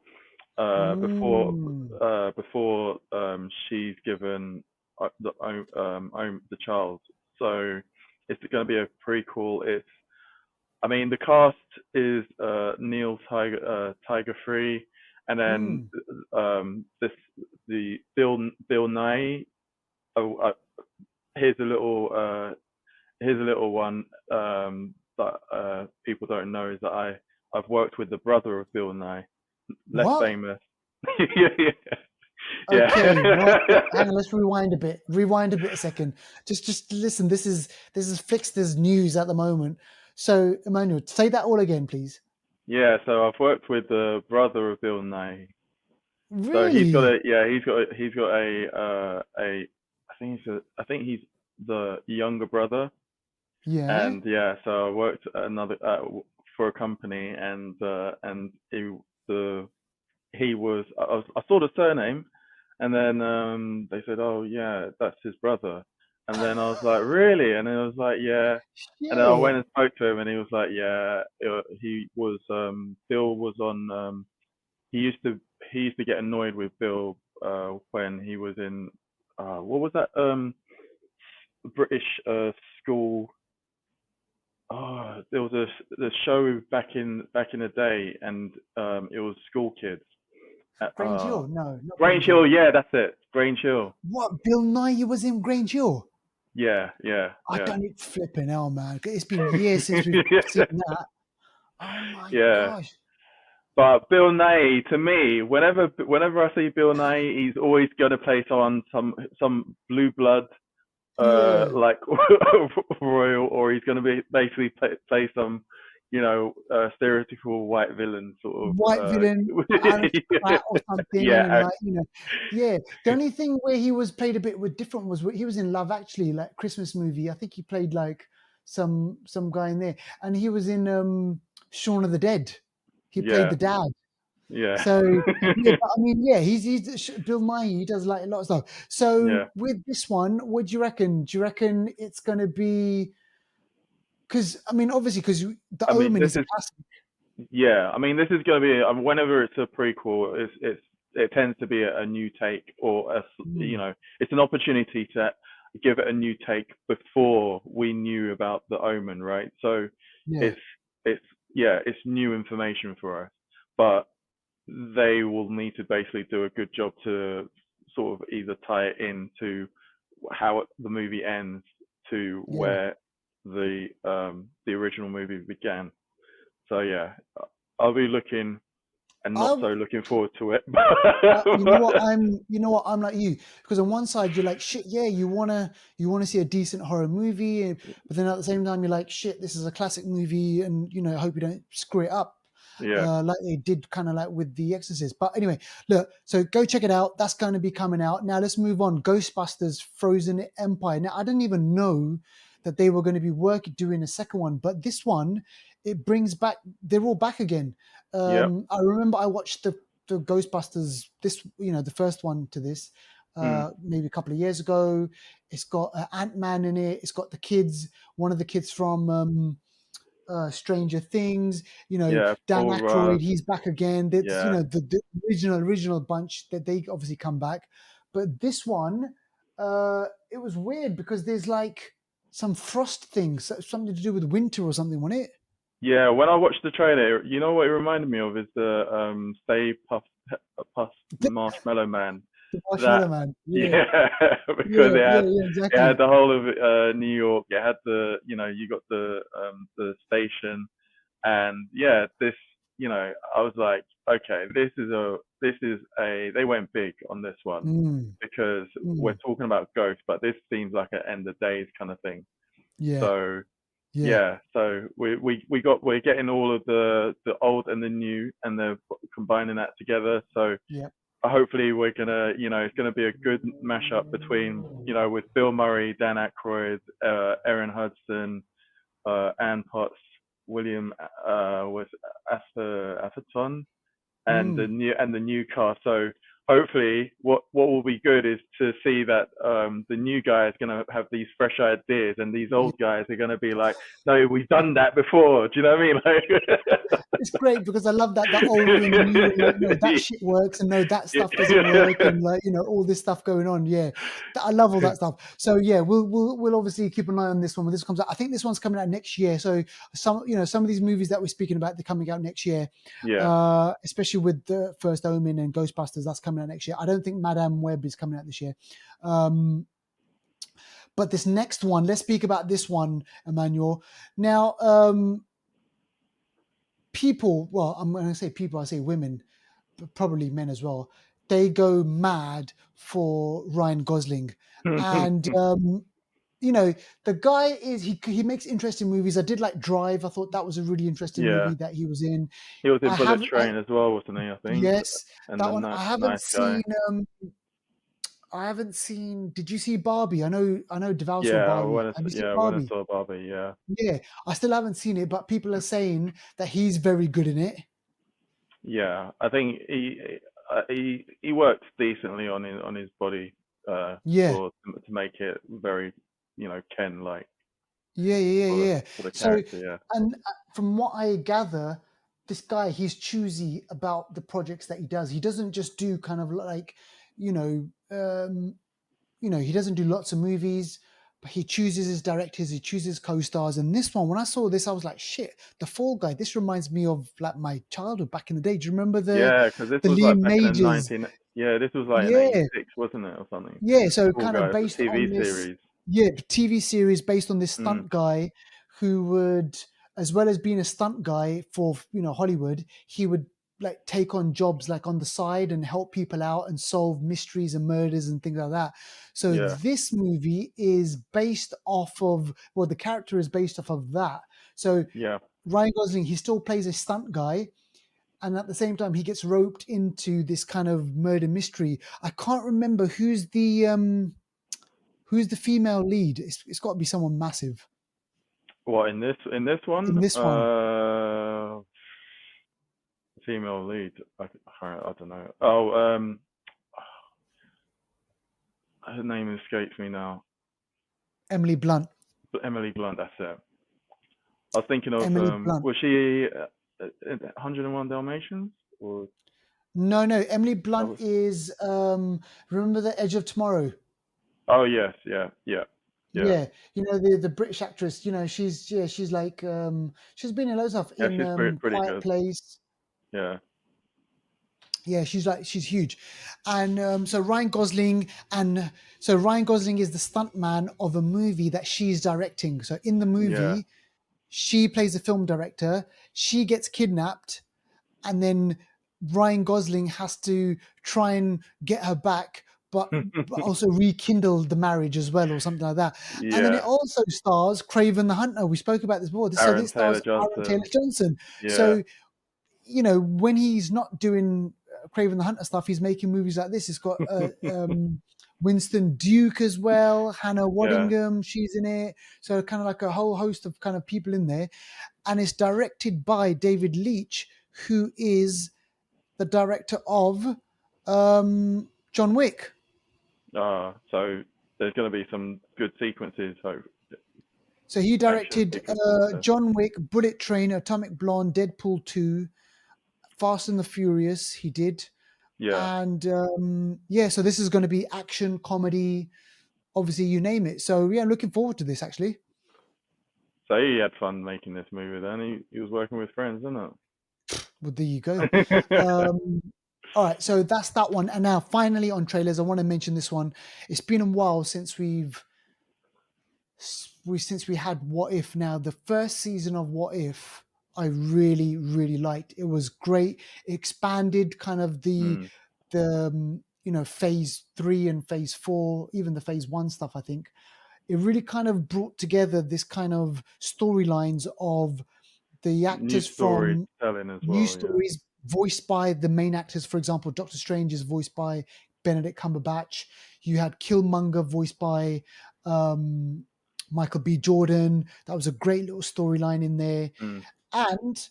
Mm. she's given the child. So it's going to be a prequel. I mean, the cast is Neil Tiger Free, and then Mm. this the Bill Nye. Oh, here's a little one that people don't know is that I've worked with the brother of Bill Nye, less What? famous. Yeah, yeah, Okay, what? yeah. Hang on, let's rewind a bit. Rewind a bit a second. Just listen. This is Flixters news at the moment. So, Emmanuel, say that all again, please. Yeah, so I've worked with the brother of Bill Nye. So he's got Really? a yeah, he's got a I think he's the younger brother, Yeah. and yeah, so I worked at for a company, and the he was I saw the surname, and then they said, oh yeah, that's his brother, and then I was like, really? And then I was like, yeah, and then I went Shit. and spoke to him, and he was like, yeah, he was Bill was on he used to get annoyed with Bill when he was in what was that British school. Oh, there was a show back in the day, and it was school kids, Grange Hill? No, not Grange Grange Hill, Hill. yeah, that's it. Grange Hill. What? Bill Nye was in Grange Hill? Yeah, yeah, I yeah. don't need flipping hell, man. It's been years since we've seen that. Oh my Yeah. gosh. But Bill Nye, to me, whenever I see Bill Nye, he's always going to play some blue blood, Yeah. like royal, or he's going to be basically play some, stereotypical white villain sort White of. villain, aristocrat or something, and Yeah, like, yeah. The only thing where he was played a bit with different was he was in Love Actually, like Christmas movie. I think he played like some guy in there, and he was in Shaun of the Dead. He played yeah, the dad. yeah, So yeah, but I mean, yeah, he's Bill Nye. He does like a lot of stuff. yeah. So with this one, what do you reckon? Do you reckon it's going to be? Because I mean, obviously, because The I mean, Omen this is a is classic. Yeah, I mean, this is going to be whenever it's a prequel, it tends to be a new take, or Mm, it's an opportunity to give it a new take before we knew about the Omen, right? So yeah, it's it's yeah, it's new information for us, but they will need to basically do a good job to sort of either tie it into how the movie ends to yeah. where the original movie began. So yeah, I'll be looking and not I so looking forward to it. You know what I'm like you, because on one side you're like shit, yeah, you wanna see a decent horror movie, but then at the same time you're like shit, this is a classic movie, and I hope you don't screw it up, Yeah, like they did kind of like with The Exorcist. But anyway, look, so go check it out. That's going to be coming out. Now let's move on. Ghostbusters: Frozen Empire. Now I didn't even know that they were going to be doing a second one, but this one, it brings back. They're all back again. yep, I remember I watched the Ghostbusters, this, the first one to this, mm, maybe a couple of years ago. It's got Ant-Man in it. It's got the kids, one of the kids from Stranger Things. yeah, Dan Paul Aykroyd, Rudd, he's back again. That's yeah, the original bunch that they obviously come back. But this one, it was weird because there's like some frost things, something to do with winter or something, wasn't it? yeah. When I watched the trailer, you know what it reminded me of is the Stay Puft Marshmallow Man. The That Marshmallow Man. Yeah, yeah, because yeah, yeah, yeah, it had exactly. the whole of New York. It had you got the station. And yeah, I was like, okay, they went big on this one Mm, because we're mm, talking about ghosts, but this seems like an end of days kind of thing. yeah, So yeah, yeah, so we're getting all of the old and the new, and they're combining that together. So yeah. hopefully we're gonna, it's gonna be a good mashup between, with Bill Murray, Dan Aykroyd, Erin Hudson, Ann Potts, William was Atherton, and Mm. the new cast. So hopefully, what will be good is to see that the new guy is going to have these fresh ideas, and these Yeah. old guys are going to be like, no, we've done that before. Do you know what I mean? Like, It's great because I love that the old and the new, and like, no, that shit works, and no, that stuff doesn't work, and like, all this stuff going on. Yeah, I love all that stuff. So yeah, we'll obviously keep an eye on this one when this comes out. I think this one's coming out next year. So some of these movies that we're speaking about, they're coming out next year. Yeah, Especially with the first Omen and Ghostbusters, that's coming out next year. I don't think Madame Web is coming out this year. Um, but this next one, let's speak about this one, Emmanuel. Now, people, well, I'm going to say people, I say women, but probably men as well, they go mad for Ryan Gosling. And, the guy he makes interesting movies. I did like Drive. I thought that was a really interesting yeah. movie that he was in. He was in I Bullet haven't, Train as well, wasn't he? I think, yes, and that the one. I haven't nice seen, guy. did you see Barbie? I know Deval saw Yeah, Barbie. Have you seen when I Barbie? saw Barbie, yeah. Yeah, I still haven't seen it, but people are saying that he's very good in it. Yeah, I think he works decently on his body Yeah, to make it very Ken like yeah, yeah, yeah, yeah. for the So, character. Yeah, and from what I gather, this guy, he's choosy about the projects that he does. He doesn't just do kind of like, you know, um, he doesn't do lots of movies. he chooses his directors, he chooses co-stars. And this one, when I saw this, I was like, shit, the Fall Guy. This reminds me of like my childhood back in the day. Do you remember the Yeah, because this was like Liam back in the Majors? 19. Yeah, this was like in Yeah, '86, wasn't it, or something? yeah. So Cool kind of Guys, the based TV on this, series. yeah, TV series based on this Mm, stunt guy who would, as well as being a stunt guy for Hollywood, he would like take on jobs like on the side and help people out and solve mysteries and murders and things like that. So yeah, this movie is based off of, well, the character is based off of that. So yeah. Ryan Gosling, he still plays a stunt guy, and at the same time he gets roped into this kind of murder mystery. I can't remember who's the female lead. It's got to be someone massive What in this in one? this one. Female lead. I don't know. Oh, her name escapes me now. Emily Blunt. Emily Blunt. That's it. I was thinking of Emily Blunt. was she 101 Dalmatians or No. Emily that Blunt was? is remember The Edge of Tomorrow? Oh yes, yeah, yeah, yeah, Yeah, the British actress. She's like she's been in loads of stuff yeah. in She's pretty Quiet good. Place. Yeah. Yeah, she's huge, and Ryan Gosling, is the stuntman of a movie that she's directing. So in the Yeah. movie, she plays a film director. She gets kidnapped, and then Ryan Gosling has to try and get her back, but also rekindle the marriage as well, or something like that. And then it Yeah. also stars Craven the Hunter. We spoke about this before. So Aaron this Taylor stars Aaron Taylor Johnson. Johnson. Yeah. So when he's not doing Craven the Hunter stuff, he's making movies like this. It's got Winston Duke as well, Hannah Yeah. Waddingham, she's in it. So kind of like a whole host of kind of people in there. And it's directed by David Leitch, who is the director of John Wick. So there's going to be some good sequences. So So he action directed sequences. John Wick, Bullet Train, Atomic Blonde, Deadpool 2, Fast and the Furious, he did. Yeah. And so this is going to be action, comedy, obviously you name it. So yeah, I'm looking forward to this actually. So he had fun making this movie. Then he was working with friends, isn't Well, there you go. it? All right, so that's that one. And now finally on trailers, I want to mention this one. It's been a while since we had What If. Now the first season of What If I really really liked. It was great. It expanded kind of the Mm. phase 3 and phase 4, even the phase 1 stuff. I think it really kind of brought together this kind of storylines of the New actors story from telling as new well. Yeah. stories voiced by the main actors. For example, Doctor Strange is voiced by Benedict Cumberbatch. You had Killmonger voiced by Michael B. Jordan. That was a great little storyline in there. Mm. And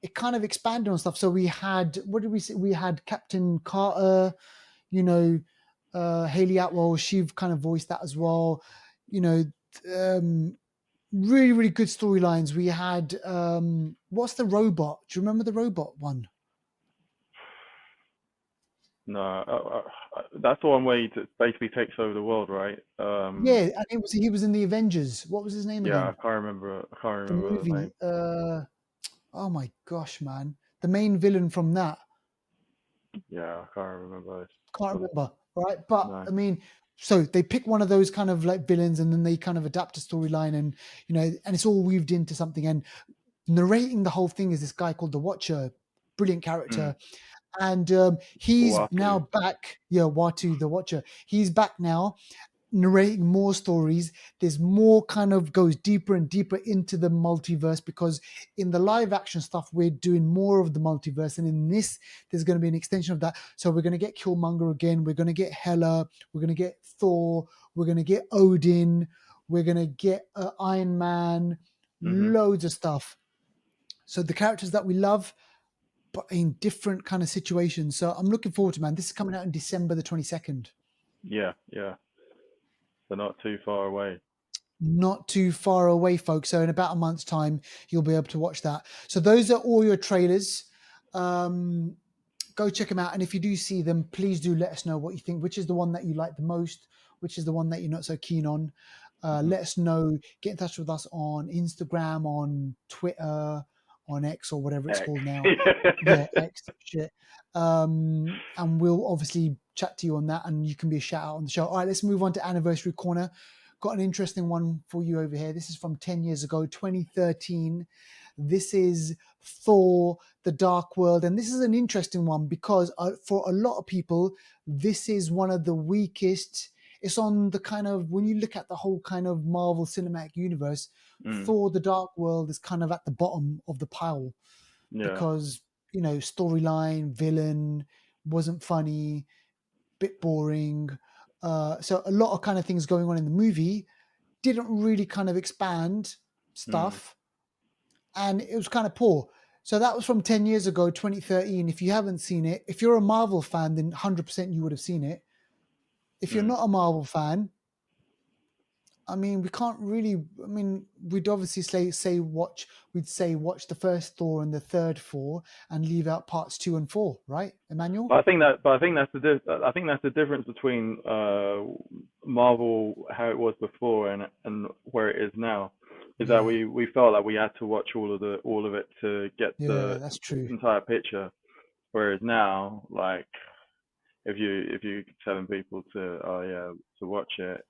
it kind of expanded on stuff. So we had, what did we say? We had Captain Carter, Haley Atwell, she kind of voiced that as well. Really, really good storylines. We had, what's the robot? Do you remember the robot one? No, that's the one where he basically takes over the world, right? Yeah, and he was in the Avengers. What was his name Yeah, again? I can't remember. I can't The remember the movie. name. Oh my gosh, man. The main villain from that. Yeah, I can't remember. Can't remember, right? But No. I mean, so they pick one of those kind of like villains and then they kind of adapt a storyline and and it's all weaved into something. And narrating the whole thing is this guy called the Watcher, brilliant Mm. character. And he's now Watu. back. Yeah, Watu the Watcher. He's back now, narrating more stories. There's more kind of goes deeper and deeper into the multiverse, because in the live action stuff we're doing more of the multiverse, and in this there's going to be an extension of that. So we're going to get Killmonger again, we're going to get Hela, we're going to get Thor, we're going to get Odin, we're going to get Iron Man, Mhm. loads of stuff. So the characters that we love, but in different kind of situations. So I'm looking forward to, man. This is coming out in December the 22nd. Yeah, yeah. They're not too far away. Not too far away, folks. So in about a month's time, you'll be able to watch that. So those are all your trailers. Go check them out. And if you do see them, please do let us know what you think. Which is the one that you like the most? Which is the one that you're not so keen on? Hmm. Let us know. Get in touch with us on Instagram, on Twitter, on X, or whatever it's X. called now. Yeah, X shit. And we'll obviously chat to you on that, and you can be a shout out on the show. All right, let's move on to Anniversary Corner. Got an interesting one for you over here. This is from 10 years ago, 2013. This is Thor, The Dark World. And this is an interesting one because for a lot of people, this is one of the weakest. It's on the kind of, when you look at the whole kind of Marvel Cinematic Universe, Mm. Thor, The Dark World is kind of at the bottom of the pile Yeah. because, storyline, villain, wasn't funny, bit boring. So a lot of kind of things going on in the movie didn't really kind of expand Mm. stuff, and it was kind of poor. So that was from 10 years ago, 2013. If you haven't seen it, if you're a Marvel fan, then 100% you would have seen it. If you're Mm. not a Marvel fan, I mean, we can't really. I mean, we'd obviously we'd say watch the first Thor and the third Thor, and leave out parts 2 and 4, right, Emmanuel? I think that's the difference between Marvel how it was before and where it is now, is that Yeah, we felt like we had to watch all of it to get yeah, the that's true. entire picture, whereas now, like, if you telling people to, oh yeah, to watch it,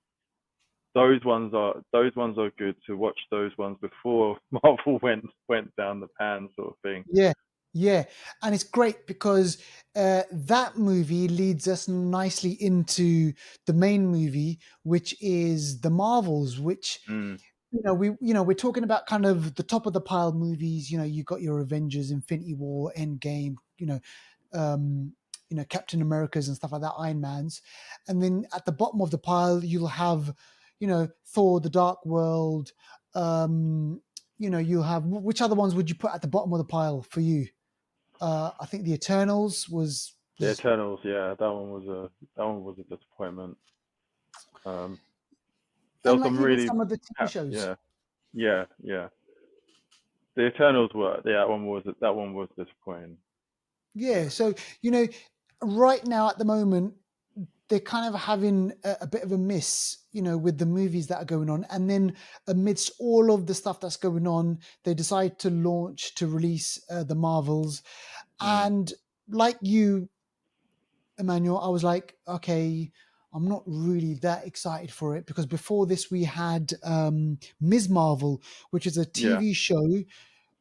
those ones are good to watch, those ones before Marvel went down the pan, sort of thing. Yeah, yeah, and it's great because that movie leads us nicely into the main movie, which is the Marvels. Which Mm. we're talking about kind of the top of the pile movies. You got your Avengers, Infinity War, Endgame. Um, Captain Americas and stuff like that, Iron Man's, and then at the bottom of the pile you'll have, Thor: The Dark World. Um, you'll have, which other ones would you put at the bottom of the pile for you? I think the Eternals The was Eternals, yeah, that one was a disappointment. Um, there and was like some even really, some of the TV shows. yeah, yeah, yeah. The Eternals were, yeah, that one was disappointing. Yeah, Yeah. so right now at the moment they're kind of having a bit of a miss, with the movies that are going on, and then amidst all of the stuff that's going on, they decide to release the Marvels, Mm. and like you, Emmanuel, I was like, okay, I'm not really that excited for it because before this we had Ms. Marvel, which is a Yeah. TV show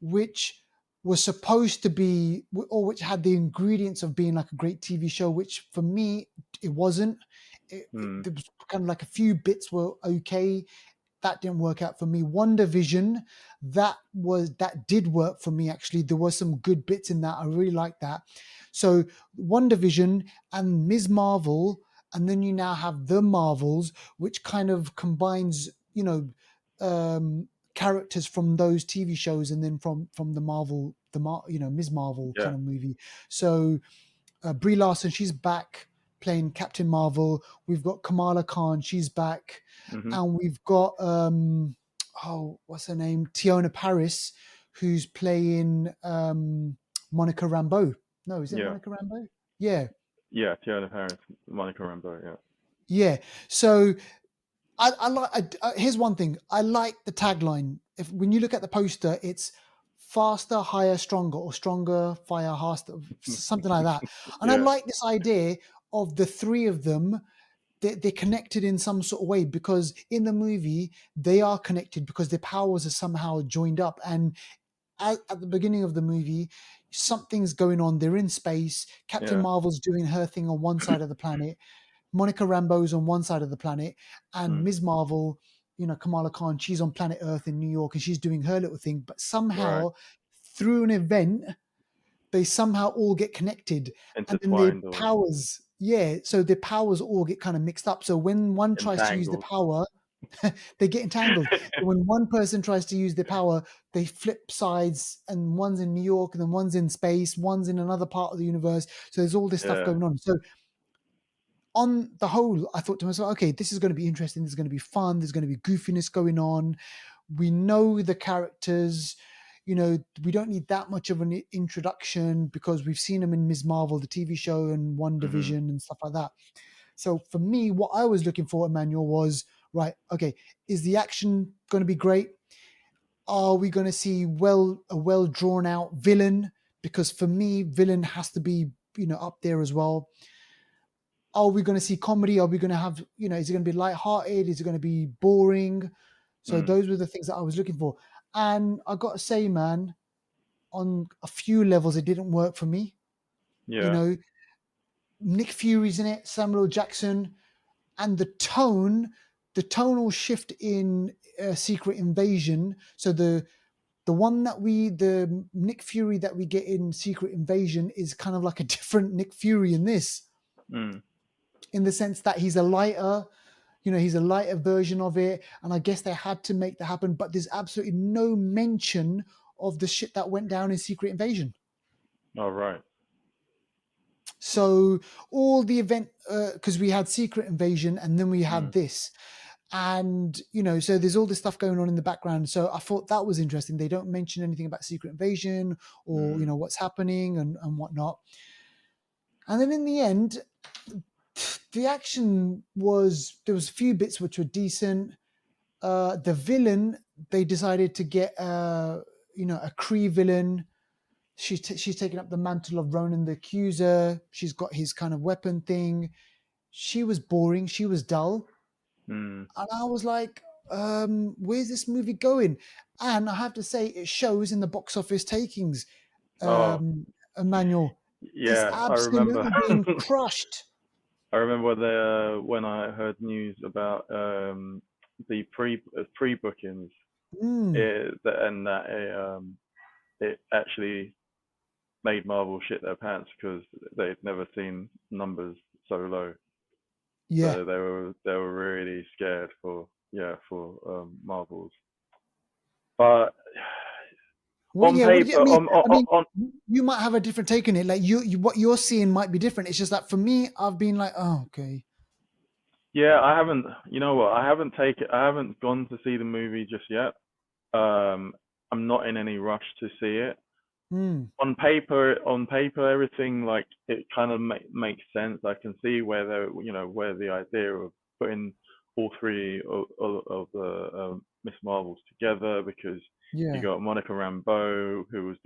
which was supposed to be, or which had the ingredients of being like a great TV show, which for me it wasn't. Mm. There was kind of like a few bits were okay. That didn't work out for me. One Division, that did work for me actually. There were some good bits in that. I really liked that. So One Division and Ms. Marvel, and then you now have the Marvels, which kind of combines, characters from those TV shows, and then from the Marvel, Ms. Marvel Yeah. kind of movie. So Brie Larson, she's back playing Captain Marvel. We've got Kamala Khan, she's back, Mhm. and we've got what's her name, Tiona Paris, who's playing Monica Rambeau. No, is it Yeah. Monica Rambeau? Yeah, Yeah. Tiana Paris, Monica Rambeau. Yeah. yeah. So I like. Here's one thing. I like the tagline. If when you look at the poster, it's faster, higher, stronger, or stronger, fire, faster, something like that. And I Yeah. like this idea of the three of them. They're connected in some sort of way because in the movie they are connected because their powers are somehow joined up. And at the beginning of the movie, something's going on. They're in space. Captain Yeah. Marvel's doing her thing on one side of the planet. Monica Rambeau's on one side of the planet, and Mm. Ms. Marvel, Kamala Khan, she's on planet Earth in New York, and she's doing her little thing. But Right. somehow, through an event, they somehow all get connected, and then their Intertwined or powers, yeah, so their powers all get kind of mixed up. So when one tries to use the entangled. power, they get entangled. So when one person tries to use their power, they flip sides, and one's in New York, and then one's in space, one's in another part of the universe. So there's all this stuff Yeah. going on. So on the whole, I thought to myself, okay, this is going to be interesting. This is going to be fun. There's going to be goofiness going on. We know the characters. We don't need that much of an introduction because we've seen them in Ms. Marvel, the TV show, and One Mhm. Division and stuff like that. So for me, what I was looking for, Emmanuel, was right, okay, is the action going to be great? Are we going to see a well drawn out villain? Because for me, villain has to be, up there as well. Are we going to see comedy? Are we going to have, is it going to be lighthearted? Is it going to be boring? So those were the things that I was looking for. And I got to say, man, on a few levels, it didn't work for me. Yeah. Nick Fury's in it, Samuel L. Jackson, and the tonal shift in Secret Invasion. So the Nick Fury that we get in Secret Invasion is kind of like a different Nick Fury in this, in the sense that he's a lighter version of it. And I guess they had to make that happen, but there's absolutely no mention of the shit that went down in Secret Invasion. All right. So all the event, because we had Secret Invasion and then we had this. And, so there's all this stuff going on in the background. So I thought that was interesting. They don't mention anything about Secret Invasion or, what's happening and whatnot. And then in the end, the action there was a few bits which were decent. The villain, they decided to get, a Kree villain. She's taken up the mantle of Ronan the Accuser. She's got his kind of weapon thing. She was boring. She was dull. And I was like, where's this movie going? And I have to say, it shows in the box office takings. Emmanuel, it's Yeah, I remember. absolutely being crushed. I remember when I heard news about the pre-bookings, and that it actually made Marvel shit their pants because they'd never seen numbers so low. Yeah, so they were really scared for Marvels. But on paper, you might have a different take on it. Like you what you're seeing might be different. It's just that for me, I've been like, oh, okay. Yeah, I haven't. You know what? I haven't gone to see the movie just yet. I'm not in any rush to see it. On paper, everything like it kind of makes sense. I can see where the idea of putting all three of the Miss Marvels together, because you got Monica Rambeau, who was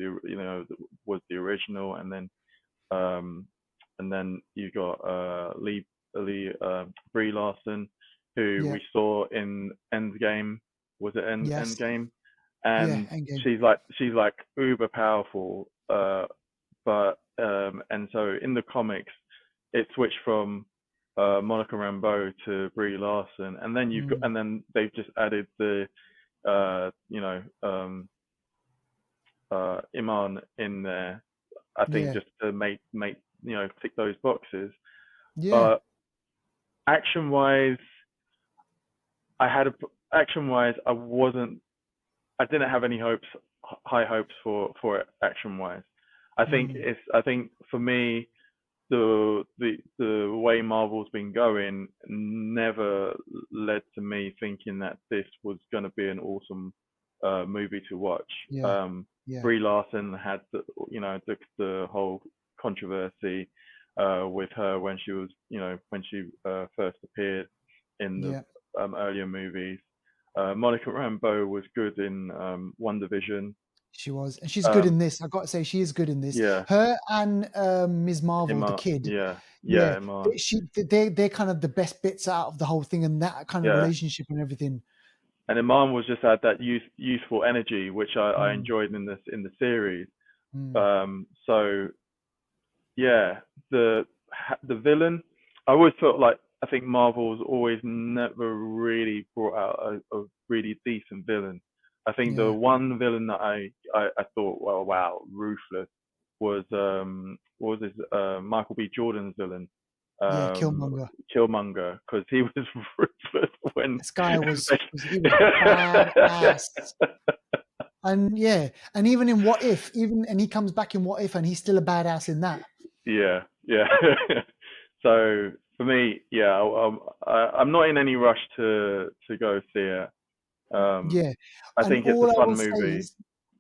was the original, and then you got Brie Larson, who we saw in Endgame. Was it Endgame? And she's like uber powerful, but and so in the comics it switched from Monica Rambeau to Brie Larson, and then and then they've just added the Iman in there, I think, just to make tick those boxes. But action wise, I didn't have any high hopes for it action wise. I think for me, the way Marvel's been going never led to me thinking that this was going to be an awesome movie to watch. Brie Larson had the whole controversy with her when she was when she first appeared in the earlier movies. Monica Rambeau was good in WandaVision. She was, and she's good in this. I got to say, she is good in this. Yeah. Her and Ms. Marvel, the kid. Yeah. They're kind of the best bits out of the whole thing, and that kind of relationship and everything. And Iman was just had that youthful energy, which I enjoyed in the series. So yeah, the villain, I always felt like, I think Marvel's always never really brought out a really decent villain. I think the one villain that I thought, well, wow, ruthless, was what was his Michael B. Jordan's villain. Killmonger, because he was ruthless when this guy was badass. And and even in What If, and he comes back in What If, and he's still a badass in that. Yeah. So for me, I'm not in any rush to go see it. I think it's a fun movie.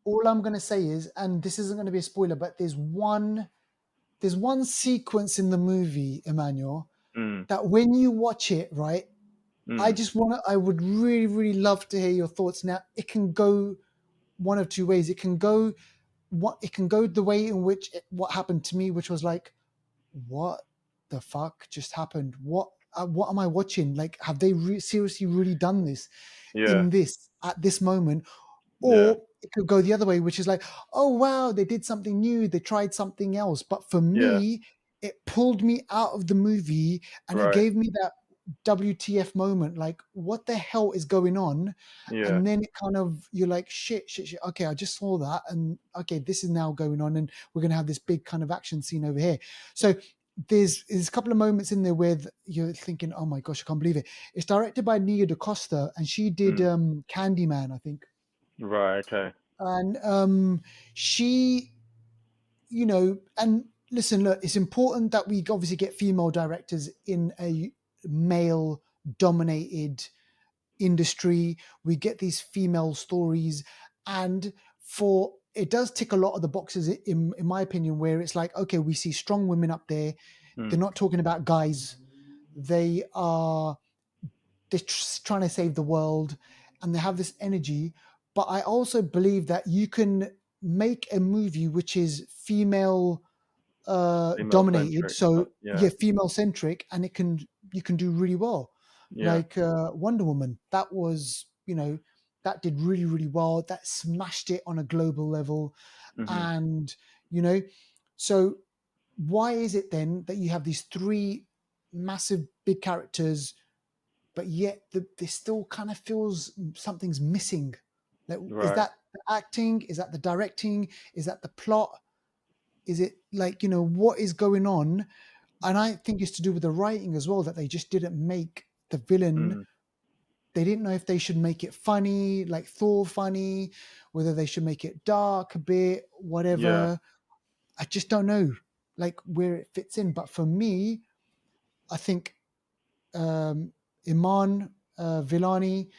All I'm going to say is, and this isn't going to be a spoiler, but there's one sequence in the movie, Emmanuel, that when you watch it, right, Mm. I would really, really love to hear your thoughts. Now, it can go one of two ways. It can go the way in which what happened to me, which was like, what the fuck just happened? What am I watching? Like, have they seriously really done this Yeah. in this at this moment? Yeah. Or it could go the other way, which is like, oh wow, they did something new, they tried something else. But for Yeah. me, it pulled me out of the movie and it Right. gave me that WTF moment, like, what the hell is going on? Yeah. And then it kind of, you're like, shit, shit, shit. Okay, I just saw that. And okay, this is now going on. And we're going to have this big kind of action scene over here. So there's a couple of moments in there where you're thinking, oh my gosh, I can't believe it. It's directed by Nia DaCosta and she did Mm. Candyman, I think. Right. Okay. And she, and listen, look, it's important that we obviously get female directors in a male dominated industry. We get these female stories, and for it does tick a lot of the boxes in my opinion, where it's like, okay, we see strong women up there. They're Mm. not talking about guys. They're trying to save the world, and they have this energy. But I also believe that you can make a movie which is female Female dominated, centric. so Yeah. yeah, female centric, and you can do really well. Yeah. Like Wonder Woman, that was, that did really, really well. That smashed it on a global level. Mhm. And you know so why is it then that you have these three massive big characters, but yet there still kind of feels something's missing? Like, is Right. that the acting? Is that the directing? Is that the plot? Is it like, what is going on? And I think it's to do with the writing as well, that they just didn't make the villain. Mm. They didn't know if they should make it funny, like Thor funny, whether they should make it dark a bit, Yeah. whatever. I just don't know, like, where it fits in. But for me, I think Iman Villani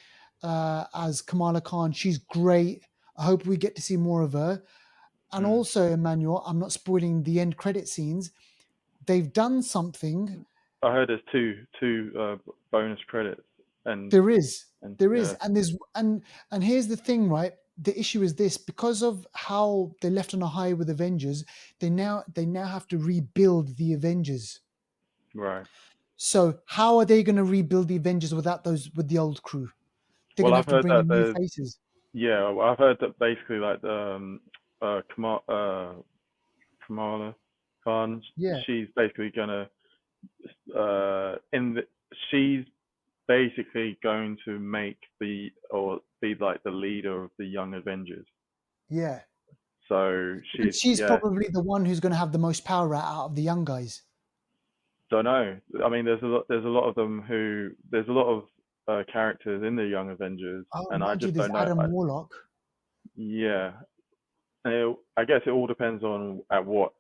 as Kamala Khan, she's great. I hope we get to see more of her. And Mm. also, Emmanuel, I'm not spoiling the end credit scenes. They've done something. I heard there's two bonus credits and There is, there is, yeah. and here's the thing, right? The issue is this: because of how they left on a high with Avengers, they now have to rebuild the Avengers. Right. So how are they going to rebuild the Avengers with the old crew? They're going Well, to I've have to heard bring that in new there's faces. yeah. Well, I've heard that basically like Kamala Khan, Yeah, she's basically gonna she's basically going to make the or be like the leader of the Young Avengers. yeah, So she's because she's yeah. probably the one who's going to have the most power out of the young guys. Don't know. I mean, there's a lot of them who there's a lot of characters in the Young Avengers, Oh, and I mind you, just there's don't know. Adam Warlock. Yeah, and I guess it all depends on at what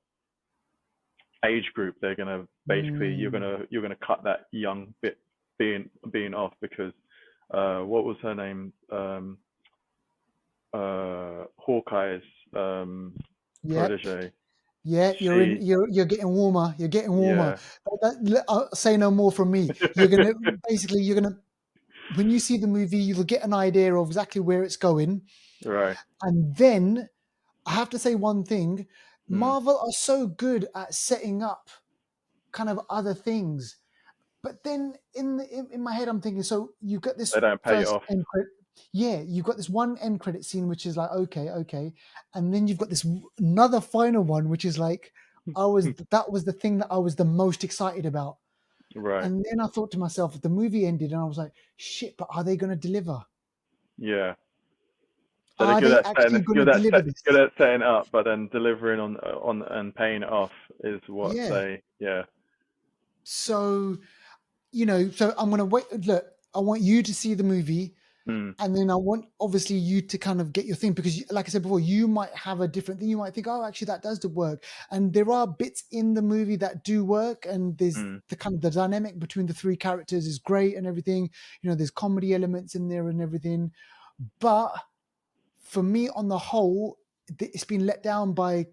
age group they're gonna basically Mm, you're gonna cut that young bit being off because what was her name Hawkeye's yep. protege. Yeah, She you're getting warmer. You're getting warmer. yeah. Say no more from me. You're gonna when you see the movie, you'll get an idea of exactly where it's going. Right. And then I have to say one thing: Mm, Marvel are so good at setting up kind of other things. But then in my head, I'm thinking, so you've got they this don't pay it first off. end credit. Yeah, you've got this one end credit scene, which is like, okay, okay. And then you've got this another final one, which is like, that was the thing that I was the most excited about. Right. And then I thought to myself, the movie ended and I was like, shit, but are they going to deliver? Yeah. So they're Are good they at actually going to deliver good this? at setting up, but then delivering on and paying it off is what Yeah. they yeah. So, so I'm going to wait. Look, I want you to see the movie. Mm, And then I want obviously you to kind of get your thing, because like I said before, you might have a different thing. You might think, oh, actually that does work. And there are bits in the movie that do work. And there's mm, the kind of the dynamic between the three characters is great and everything. There's comedy elements in there and everything. But for me on the whole, it's been let down by,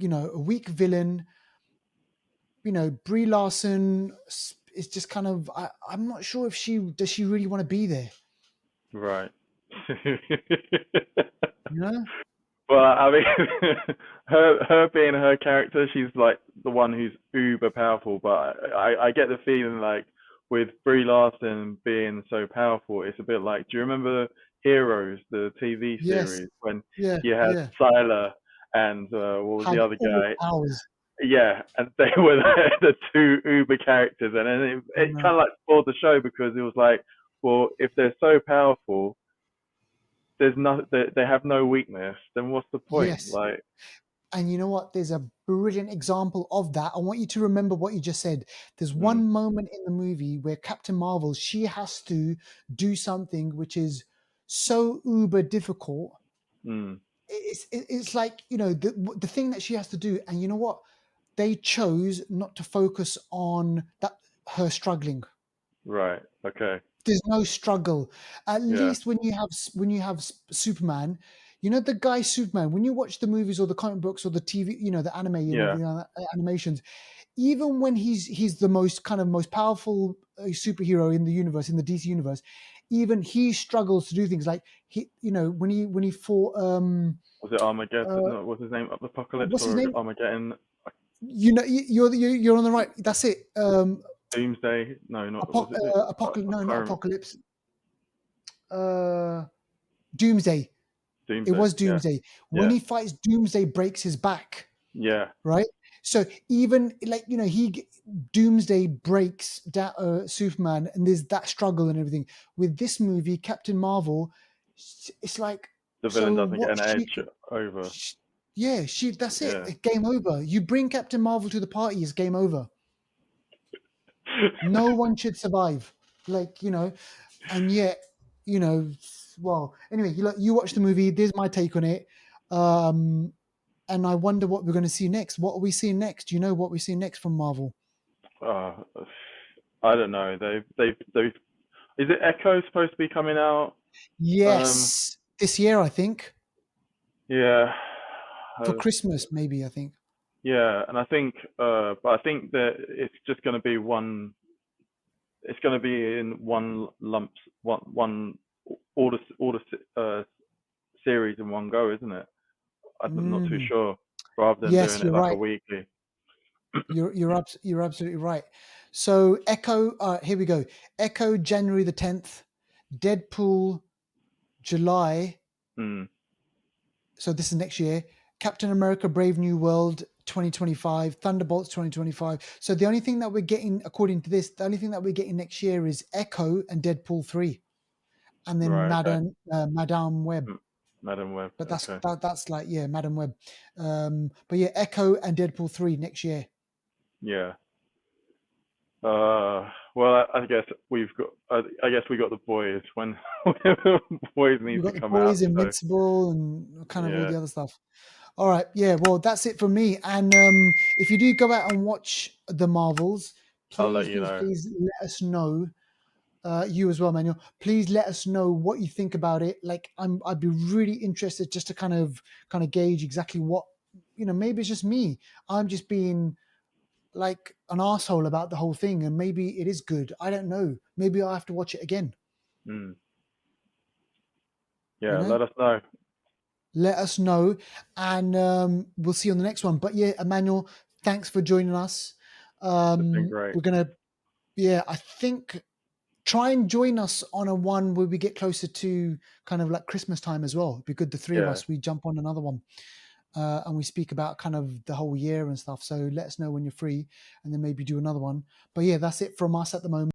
a weak villain. Brie Larson it's just kind of I'm not sure if does she really want to be there. Right. You know? Well, I mean, her being her character, she's like the one who's uber powerful. But I get the feeling like with Brie Larson being so powerful, it's a bit like, do you remember Heroes, the TV Yes. series, when Yeah. you had Yeah. Sylar and what was the Had other all the guy? powers. Yeah, and they were the two uber characters, and then it kind of like spoiled the show because it was like, well, if they're so powerful, there's no they have no weakness, then what's the point? Yes. Like, And you know what? There's a brilliant example of that. I want you to remember what you just said. There's mm, one moment in the movie where Captain Marvel, she has to do something which is so uber difficult. mm, It's like, the thing that she has to do. And you know what? They chose not to focus on that, her struggling. right, okay, There's no struggle. At yeah, least when you have Superman, the guy Superman. When you watch the movies or the comic books or the TV, the anime and yeah, everything, animations. Even when he's the most powerful superhero in the universe, in the DC universe, even he struggles to do things like when he fought was it Armageddon? uh, No, what's his name? Apocalypse what's his or name? Armageddon? You're on the right. That's it. Doomsday? No, not was it? Apocalypse. I No, not can't remember. Apocalypse. Uh, Doomsday. It Doomsday. was Yeah, Doomsday. When yeah, he fights Doomsday, breaks his back, yeah. right? So even like Doomsday breaks Superman, and there's that struggle and everything. With this movie, Captain Marvel, it's like, The villain so doesn't get what an edge over. yeah, that's it. Yeah. Game over. You bring Captain Marvel to the party, it's game over. No one should survive. And yet, well, anyway, you watch the movie. There's my take on it. And I wonder what we're going to see next. What are we seeing next? Do you know what we see next from Marvel? uh, I don't know. They've. Is it Echo supposed to be coming out? Um, Yes, this year I think yeah. for Uh, Christmas, maybe I think. yeah, and I think, but I think that it's just going to be one. It's going to be in one lump, one all the series in one go, isn't it? I'm not too Mm. sure. Rather than Yes, doing it you're like a right. weekly. You're absolutely right. So Echo, here we go. Echo January the 10th, Deadpool July. Mm, So this is next year. Captain America Brave New World 2025, Thunderbolts 2025. So the only thing that we're getting, according to this, the only thing that we're getting next year is Echo and Deadpool 3, and then right. Okay. Madame Web. Madam Web. But Okay. that's like, yeah, Madame Web. But yeah, Echo and Deadpool 3 next year. Yeah. Well, I guess we've got. I guess we got the boys when boys We've need to got the come out. boys, So Invincible, and kind of all yeah, the other stuff. All right, yeah. Well, that's it from me. And if you do go out and watch the Marvels, I'll let please, you please, know. please let us know. You as well, Manuel. Please let us know what you think about it. Like, I'd be really interested just to kind of gauge exactly what, maybe it's just me. I'm just being like an asshole about the whole thing, and maybe it is good. I don't know. Maybe I'll have to watch it again. Mm. You Yeah, know, let us know. let us know, and we'll see you on the next one. But yeah, Emmanuel, thanks for joining us. It's been great. We're gonna, yeah, I think try and join us on a one where we get closer to kind of like Christmas time as well. It'd be good, the three of Yeah, us, we jump on another one, and we speak about kind of the whole year and stuff. So let us know when you're free, and then maybe do another one. But yeah, that's it from us at the moment.